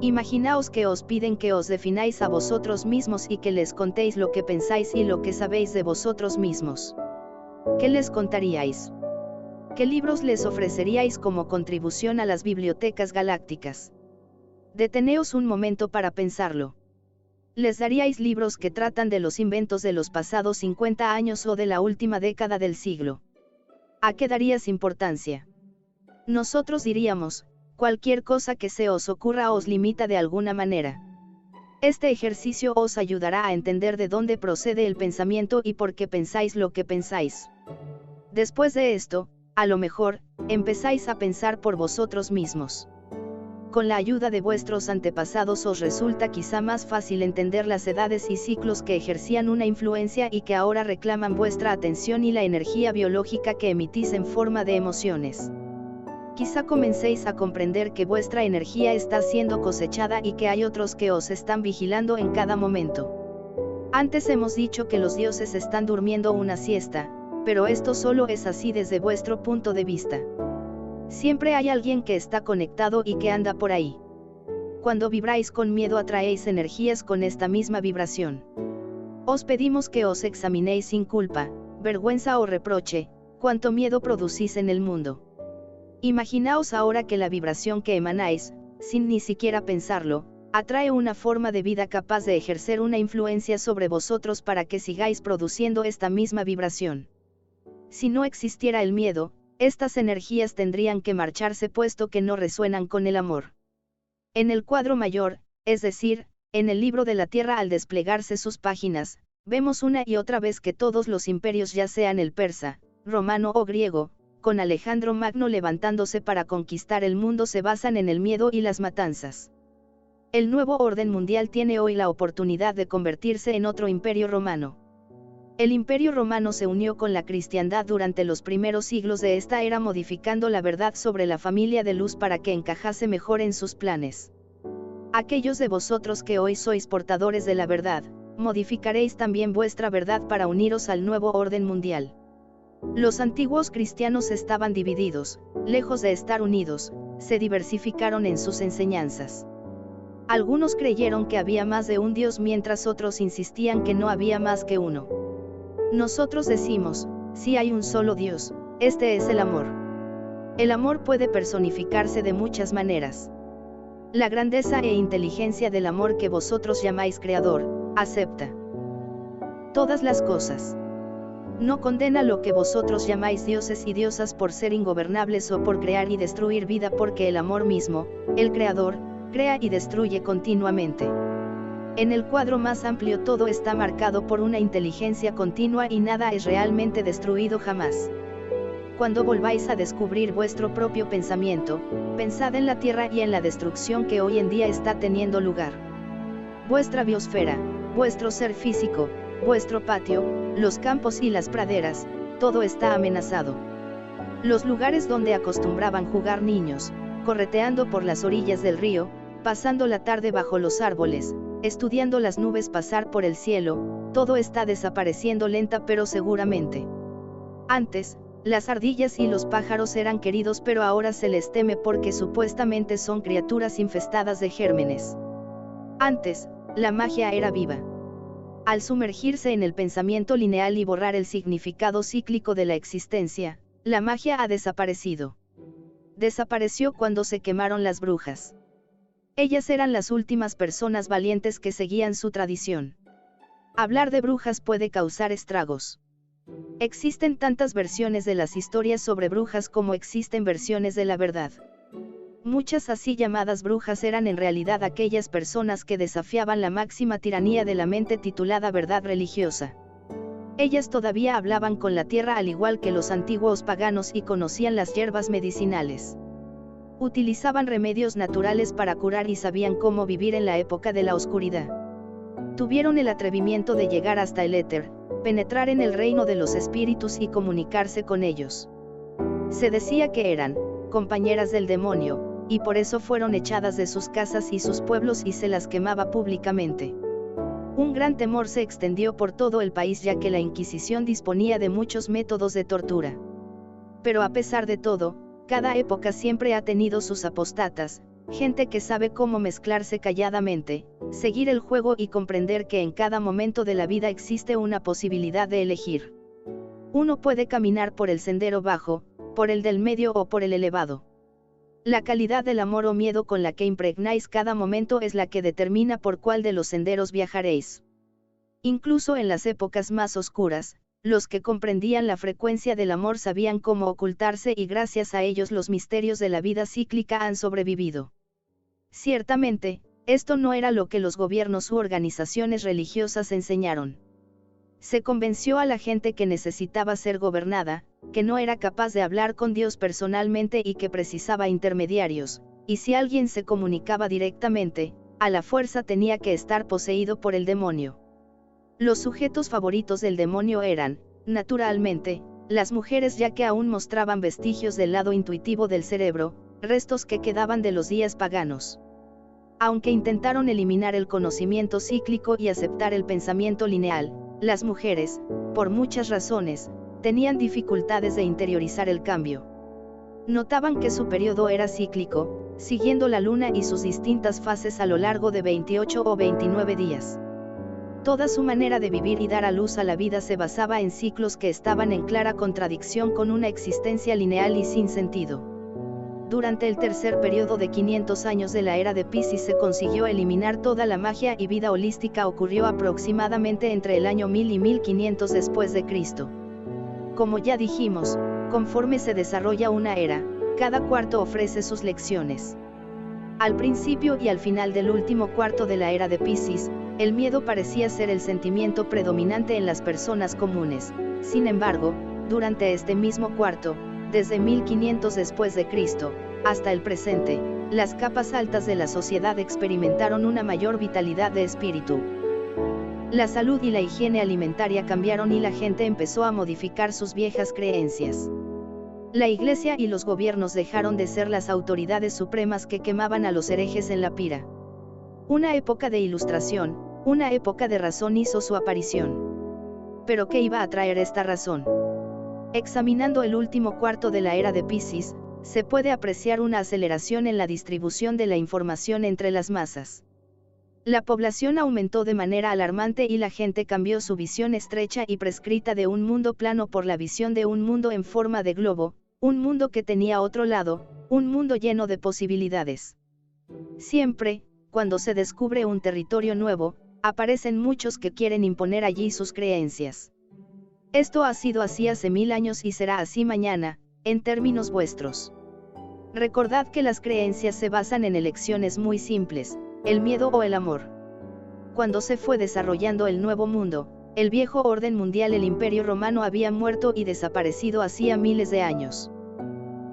Speaker 1: Imaginaos que os piden que os defináis a vosotros mismos y que les contéis lo que pensáis y lo que sabéis de vosotros mismos. ¿Qué les contaríais? ¿Qué libros les ofreceríais como contribución a las bibliotecas galácticas? Deteneos un momento para pensarlo. ¿Les daríais libros que tratan de los inventos de los pasados 50 años o de la última década del siglo? ¿A qué darías importancia? Nosotros diríamos, cualquier cosa que se os ocurra os limita de alguna manera. Este ejercicio os ayudará a entender de dónde procede el pensamiento y por qué pensáis lo que pensáis. Después de esto, a lo mejor, empezáis a pensar por vosotros mismos. Con la ayuda de vuestros antepasados os resulta quizá más fácil entender las edades y ciclos que ejercían una influencia y que ahora reclaman vuestra atención y la energía biológica que emitís en forma de emociones. Quizá comencéis a comprender que vuestra energía está siendo cosechada y que hay otros que os están vigilando en cada momento. Antes hemos dicho que los dioses están durmiendo una siesta, pero esto solo es así desde vuestro punto de vista. Siempre hay alguien que está conectado y que anda por ahí. Cuando vibráis con miedo atraéis energías con esta misma vibración. Os pedimos que os examinéis sin culpa, vergüenza o reproche, cuánto miedo producís en el mundo. Imaginaos ahora que la vibración que emanáis, sin ni siquiera pensarlo, atrae una forma de vida capaz de ejercer una influencia sobre vosotros para que sigáis produciendo esta misma vibración. Si no existiera el miedo, estas energías tendrían que marcharse puesto que no resuenan con el amor. En el cuadro mayor, es decir, en el libro de la Tierra al desplegarse sus páginas, vemos una y otra vez que todos los imperios, ya sean el persa, romano o griego, con Alejandro Magno levantándose para conquistar el mundo, se basan en el miedo y las matanzas. El nuevo orden mundial tiene hoy la oportunidad de convertirse en otro imperio romano. El imperio romano se unió con la cristiandad durante los primeros siglos de esta era, modificando la verdad sobre la familia de luz para que encajase mejor en sus planes. Aquellos de vosotros que hoy sois portadores de la verdad, modificaréis también vuestra verdad para uniros al nuevo orden mundial. Los antiguos cristianos estaban divididos, lejos de estar unidos, se diversificaron en sus enseñanzas. Algunos creyeron que había más de un Dios mientras otros insistían que no había más que uno. Nosotros decimos, sí hay un solo Dios, este es el amor. El amor puede personificarse de muchas maneras. La grandeza e inteligencia del amor que vosotros llamáis creador, acepta todas las cosas. No condena lo que vosotros llamáis dioses y diosas por ser ingobernables o por crear y destruir vida, porque el amor mismo, el creador, crea y destruye continuamente. En el cuadro más amplio todo está marcado por una inteligencia continua y nada es realmente destruido jamás. Cuando volváis a descubrir vuestro propio pensamiento, pensad en la Tierra y en la destrucción que hoy en día está teniendo lugar. Vuestra biosfera, vuestro ser físico, vuestro patio, los campos y las praderas, todo está amenazado. Los lugares donde acostumbraban jugar niños, correteando por las orillas del río, pasando la tarde bajo los árboles, estudiando las nubes pasar por el cielo, todo está desapareciendo lenta pero seguramente. Antes, Las ardillas y los pájaros eran queridos, pero ahora se les teme porque supuestamente son criaturas infestadas de gérmenes. Antes, la magia era viva. Al sumergirse en el pensamiento lineal y borrar el significado cíclico de la existencia, la magia ha desaparecido. Desapareció cuando se quemaron las brujas. Ellas eran las últimas personas valientes que seguían su tradición. Hablar de brujas puede causar estragos. Existen tantas versiones de las historias sobre brujas como existen versiones de la verdad. Muchas así llamadas brujas eran en realidad aquellas personas que desafiaban la máxima tiranía de la mente titulada verdad religiosa. Ellas todavía hablaban con la tierra al igual que los antiguos paganos y conocían las hierbas medicinales. Utilizaban remedios naturales para curar y sabían cómo vivir en la época de la oscuridad. Tuvieron el atrevimiento de llegar hasta el éter, penetrar en el reino de los espíritus y comunicarse con ellos. Se decía que eran compañeras del demonio, y por eso fueron echadas de sus casas y sus pueblos y se las quemaba públicamente. Un gran temor se extendió por todo el país ya que la Inquisición disponía de muchos métodos de tortura. Pero a pesar de todo, cada época siempre ha tenido sus apóstatas, gente que sabe cómo mezclarse calladamente, seguir el juego y comprender que en cada momento de la vida existe una posibilidad de elegir. Uno puede caminar por el sendero bajo, por el del medio o por el elevado. La calidad del amor o miedo con la que impregnáis cada momento es la que determina por cuál de los senderos viajaréis. Incluso en las épocas más oscuras, los que comprendían la frecuencia del amor sabían cómo ocultarse y gracias a ellos los misterios de la vida cíclica han sobrevivido. Ciertamente, esto no era lo que los gobiernos u organizaciones religiosas enseñaron. Se convenció a la gente que necesitaba ser gobernada, que no era capaz de hablar con Dios personalmente y que precisaba intermediarios, y si alguien se comunicaba directamente, a la fuerza tenía que estar poseído por el demonio. Los sujetos favoritos del demonio eran, naturalmente, las mujeres ya que aún mostraban vestigios del lado intuitivo del cerebro, restos que quedaban de los días paganos. Aunque intentaron eliminar el conocimiento cíclico y aceptar el pensamiento lineal, las mujeres, por muchas razones, tenían dificultades de interiorizar el cambio. Notaban que su periodo era cíclico, siguiendo la luna y sus distintas fases a lo largo de 28 o 29 días. Toda su manera de vivir y dar a luz a la vida se basaba en ciclos que estaban en clara contradicción con una existencia lineal y sin sentido. Durante el tercer periodo de 500 años de la era de Piscis se consiguió eliminar toda la magia y vida holística. Ocurrió aproximadamente entre el año 1000 y 1500 después de Cristo. Como ya dijimos, conforme se desarrolla una era, cada cuarto ofrece sus lecciones. Al principio y al final del último cuarto de la era de Piscis, el miedo parecía ser el sentimiento predominante en las personas comunes. Sin embargo, durante este mismo cuarto, desde 1500 después de Cristo, hasta el presente, las capas altas de la sociedad experimentaron una mayor vitalidad de espíritu. La salud y la higiene alimentaria cambiaron y la gente empezó a modificar sus viejas creencias. La Iglesia y los gobiernos dejaron de ser las autoridades supremas que quemaban a los herejes en la pira. Una época de ilustración, una época de razón hizo su aparición. ¿Pero qué iba a traer esta razón? Examinando el último cuarto de la era de Piscis, se puede apreciar una aceleración en la distribución de la información entre las masas. La población aumentó de manera alarmante y la gente cambió su visión estrecha y prescrita de un mundo plano por la visión de un mundo en forma de globo, un mundo que tenía otro lado, un mundo lleno de posibilidades. Siempre, cuando se descubre un territorio nuevo, aparecen muchos que quieren imponer allí sus creencias. Esto ha sido así hace 1000 años y será así mañana, en términos vuestros. Recordad que las creencias se basan en elecciones muy simples, el miedo o el amor. Cuando se fue desarrollando el nuevo mundo, el viejo orden mundial, el Imperio Romano había muerto y desaparecido hacía miles de años.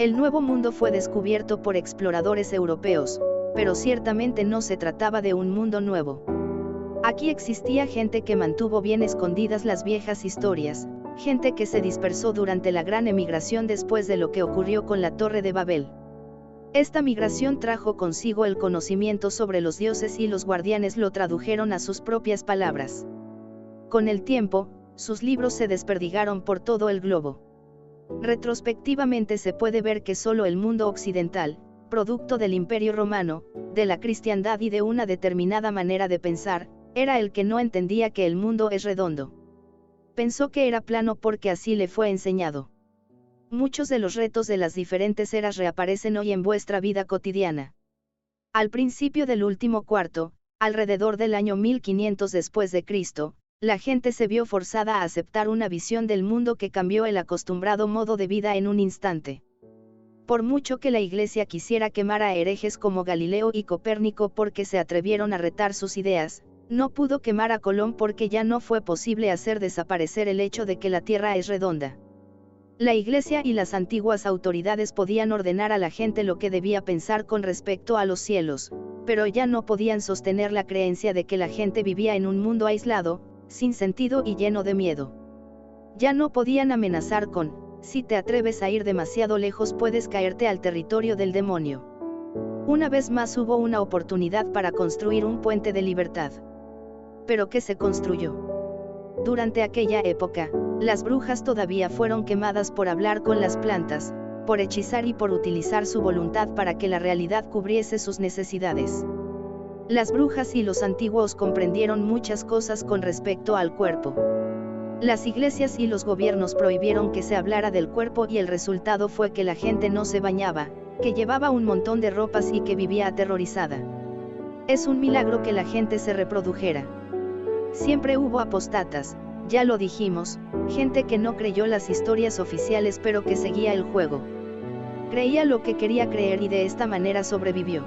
Speaker 1: El nuevo mundo fue descubierto por exploradores europeos, pero ciertamente no se trataba de un mundo nuevo. Aquí existía gente que mantuvo bien escondidas las viejas historias, gente que se dispersó durante la gran emigración después de lo que ocurrió con la Torre de Babel. Esta migración trajo consigo el conocimiento sobre los dioses y los guardianes lo tradujeron a sus propias palabras. Con el tiempo, sus libros se desperdigaron por todo el globo. Retrospectivamente se puede ver que solo el mundo occidental, producto del Imperio Romano, de la cristiandad y de una determinada manera de pensar, era el que no entendía que el mundo es redondo. Pensó que era plano porque así le fue enseñado. Muchos de los retos de las diferentes eras reaparecen hoy en vuestra vida cotidiana. Al principio del último cuarto, alrededor del año 1500 después de Cristo, la gente se vio forzada a aceptar una visión del mundo que cambió el acostumbrado modo de vida en un instante. Por mucho que la Iglesia quisiera quemar a herejes como Galileo y Copérnico porque se atrevieron a retar sus ideas, no pudo quemar a Colón porque ya no fue posible hacer desaparecer el hecho de que la Tierra es redonda. La Iglesia y las antiguas autoridades podían ordenar a la gente lo que debía pensar con respecto a los cielos, pero ya no podían sostener la creencia de que la gente vivía en un mundo aislado, sin sentido y lleno de miedo. Ya no podían amenazar con, si te atreves a ir demasiado lejos puedes caerte al territorio del demonio. Una vez más hubo una oportunidad para construir un puente de libertad. ¿Pero qué se construyó? Durante aquella época, las brujas todavía fueron quemadas por hablar con las plantas, por hechizar y por utilizar su voluntad para que la realidad cubriese sus necesidades. Las brujas y los antiguos comprendieron muchas cosas con respecto al cuerpo. Las iglesias y los gobiernos prohibieron que se hablara del cuerpo y el resultado fue que la gente no se bañaba, que llevaba un montón de ropas y que vivía aterrorizada. Es un milagro que la gente se reprodujera. Siempre hubo apostatas, ya lo dijimos, gente que no creyó las historias oficiales pero que seguía el juego. Creía lo que quería creer y de esta manera sobrevivió.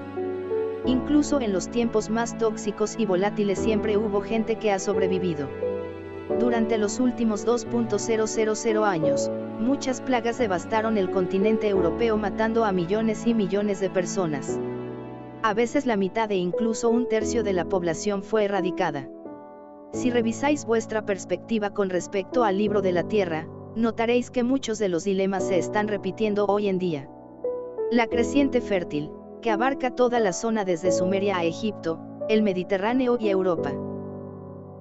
Speaker 1: Incluso en los tiempos más tóxicos y volátiles siempre hubo gente que ha sobrevivido. Durante los últimos 2.000 años, muchas plagas devastaron el continente europeo matando a millones y millones de personas. A veces la mitad e incluso un tercio de la población fue erradicada. Si revisáis vuestra perspectiva con respecto al libro de la Tierra, notaréis que muchos de los dilemas se están repitiendo hoy en día. La creciente fértil, que abarca toda la zona desde Sumeria a Egipto, el Mediterráneo y Europa.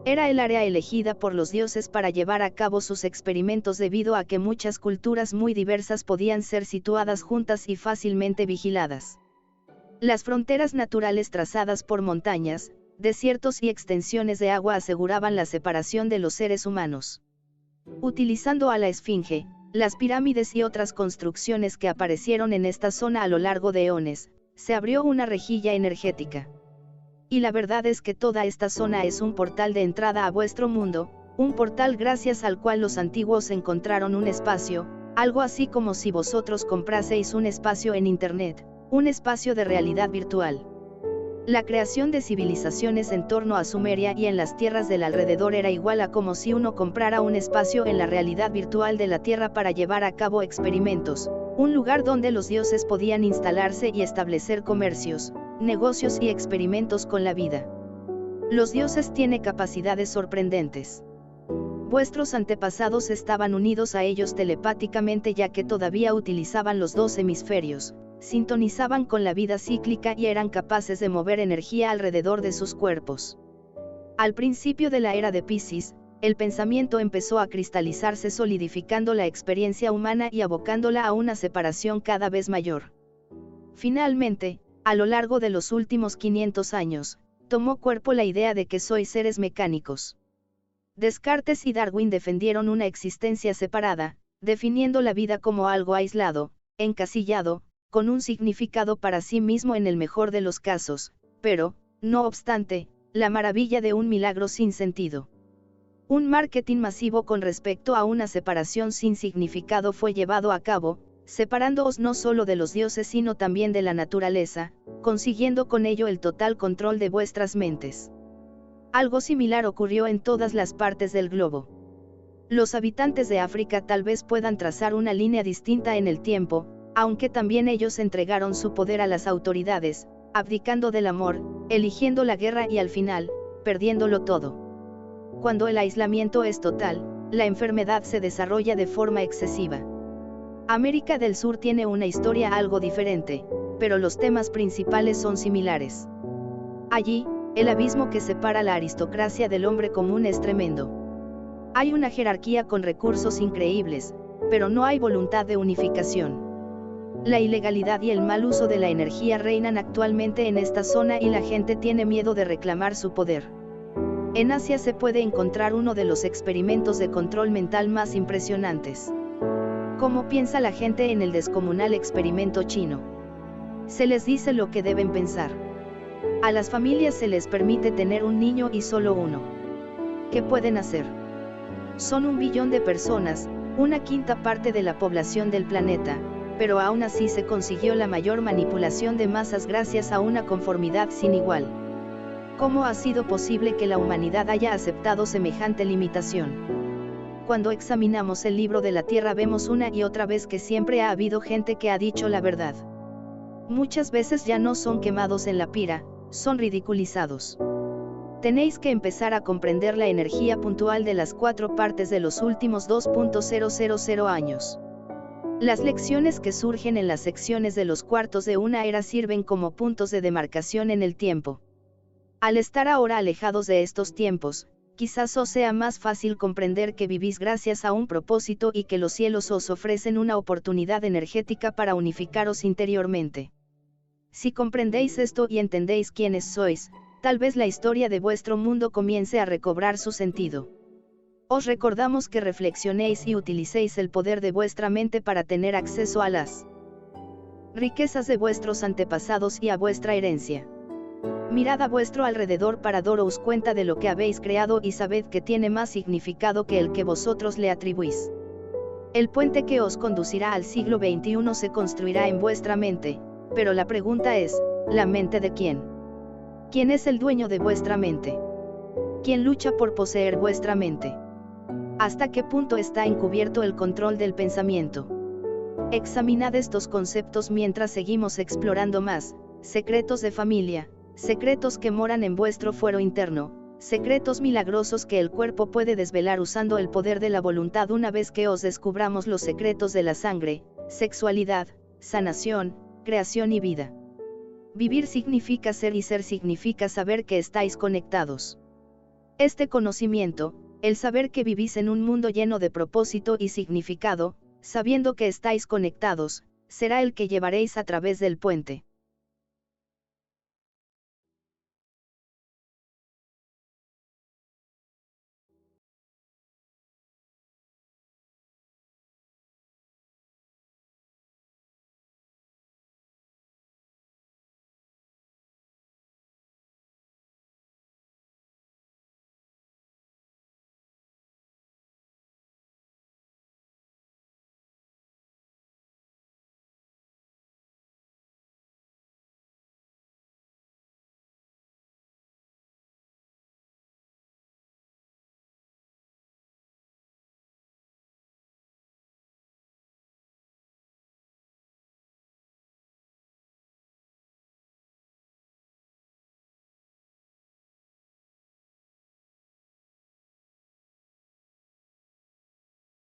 Speaker 1: Era el área elegida por los dioses para llevar a cabo sus experimentos debido a que muchas culturas muy diversas podían ser situadas juntas y fácilmente vigiladas. Las fronteras naturales trazadas por montañas, desiertos y extensiones de agua aseguraban la separación de los seres humanos. Utilizando a la Esfinge, las pirámides y otras construcciones que aparecieron en esta zona a lo largo de eones, se abrió una rejilla energética. Y la verdad es que toda esta zona es un portal de entrada a vuestro mundo, un portal gracias al cual los antiguos encontraron un espacio, algo así como si vosotros compraseis un espacio en Internet, un espacio de realidad virtual. La creación de civilizaciones en torno a Sumeria y en las tierras del alrededor era igual a como si uno comprara un espacio en la realidad virtual de la Tierra para llevar a cabo experimentos, un lugar donde los dioses podían instalarse y establecer comercios, negocios y experimentos con la vida. Los dioses tienen capacidades sorprendentes. Vuestros antepasados estaban unidos a ellos telepáticamente ya que todavía utilizaban los dos hemisferios, sintonizaban con la vida cíclica y eran capaces de mover energía alrededor de sus cuerpos. Al principio de la era de Piscis, el pensamiento empezó a cristalizarse solidificando la experiencia humana y abocándola a una separación cada vez mayor. Finalmente, a lo largo de los últimos 500 años, tomó cuerpo la idea de que sois seres mecánicos. Descartes y Darwin defendieron una existencia separada, definiendo la vida como algo aislado, encasillado, con un significado para sí mismo en el mejor de los casos, pero, no obstante, la maravilla de un milagro sin sentido. Un marketing masivo con respecto a una separación sin significado fue llevado a cabo, separándoos no solo de los dioses sino también de la naturaleza, consiguiendo con ello el total control de vuestras mentes. Algo similar ocurrió en todas las partes del globo. Los habitantes de África tal vez puedan trazar una línea distinta en el tiempo, aunque también ellos entregaron su poder a las autoridades, abdicando del amor, eligiendo la guerra y al final, perdiéndolo todo. Cuando el aislamiento es total, la enfermedad se desarrolla de forma excesiva. América del Sur tiene una historia algo diferente, pero los temas principales son similares. Allí, el abismo que separa la aristocracia del hombre común es tremendo. Hay una jerarquía con recursos increíbles, pero no hay voluntad de unificación. La ilegalidad y el mal uso de la energía reinan actualmente en esta zona y la gente tiene miedo de reclamar su poder. En Asia se puede encontrar uno de los experimentos de control mental más impresionantes. ¿Cómo piensa la gente en el descomunal experimento chino? Se les dice lo que deben pensar. A las familias se les permite tener un niño y solo uno. ¿Qué pueden hacer? Son 1 billón de personas, una quinta parte de la población del planeta, pero aún así se consiguió la mayor manipulación de masas gracias a una conformidad sin igual. ¿Cómo ha sido posible que la humanidad haya aceptado semejante limitación? Cuando examinamos el libro de la Tierra vemos una y otra vez que siempre ha habido gente que ha dicho la verdad. Muchas veces ya no son quemados en la pira, son ridiculizados. Tenéis que empezar a comprender la energía puntual de las 4 partes de los últimos 2.000 años. Las lecciones que surgen en las secciones de los cuartos de una era sirven como puntos de demarcación en el tiempo. Al estar ahora alejados de estos tiempos, quizás os sea más fácil comprender que vivís gracias a un propósito y que los cielos os ofrecen una oportunidad energética para unificaros interiormente. Si comprendéis esto y entendéis quiénes sois, tal vez la historia de vuestro mundo comience a recobrar su sentido. Os recordamos que reflexionéis y utilicéis el poder de vuestra mente para tener acceso a las riquezas de vuestros antepasados y a vuestra herencia. Mirad a vuestro alrededor para daros cuenta de lo que habéis creado y sabed que tiene más significado que el que vosotros le atribuís. El puente que os conducirá al siglo XXI se construirá en vuestra mente, pero la pregunta es, ¿la mente de quién? ¿Quién es el dueño de vuestra mente? ¿Quién lucha por poseer vuestra mente? ¿Hasta qué punto está encubierto el control del pensamiento? Examinad estos conceptos mientras seguimos explorando más, secretos de familia, secretos que moran en vuestro fuero interno, secretos milagrosos que el cuerpo puede desvelar usando el poder de la voluntad una vez que os descubramos los secretos de la sangre, sexualidad, sanación, creación y vida. Vivir significa ser y ser significa saber que estáis conectados. Este conocimiento, el saber que vivís en un mundo lleno de propósito y significado, sabiendo que estáis conectados, será el que llevaréis a través del puente.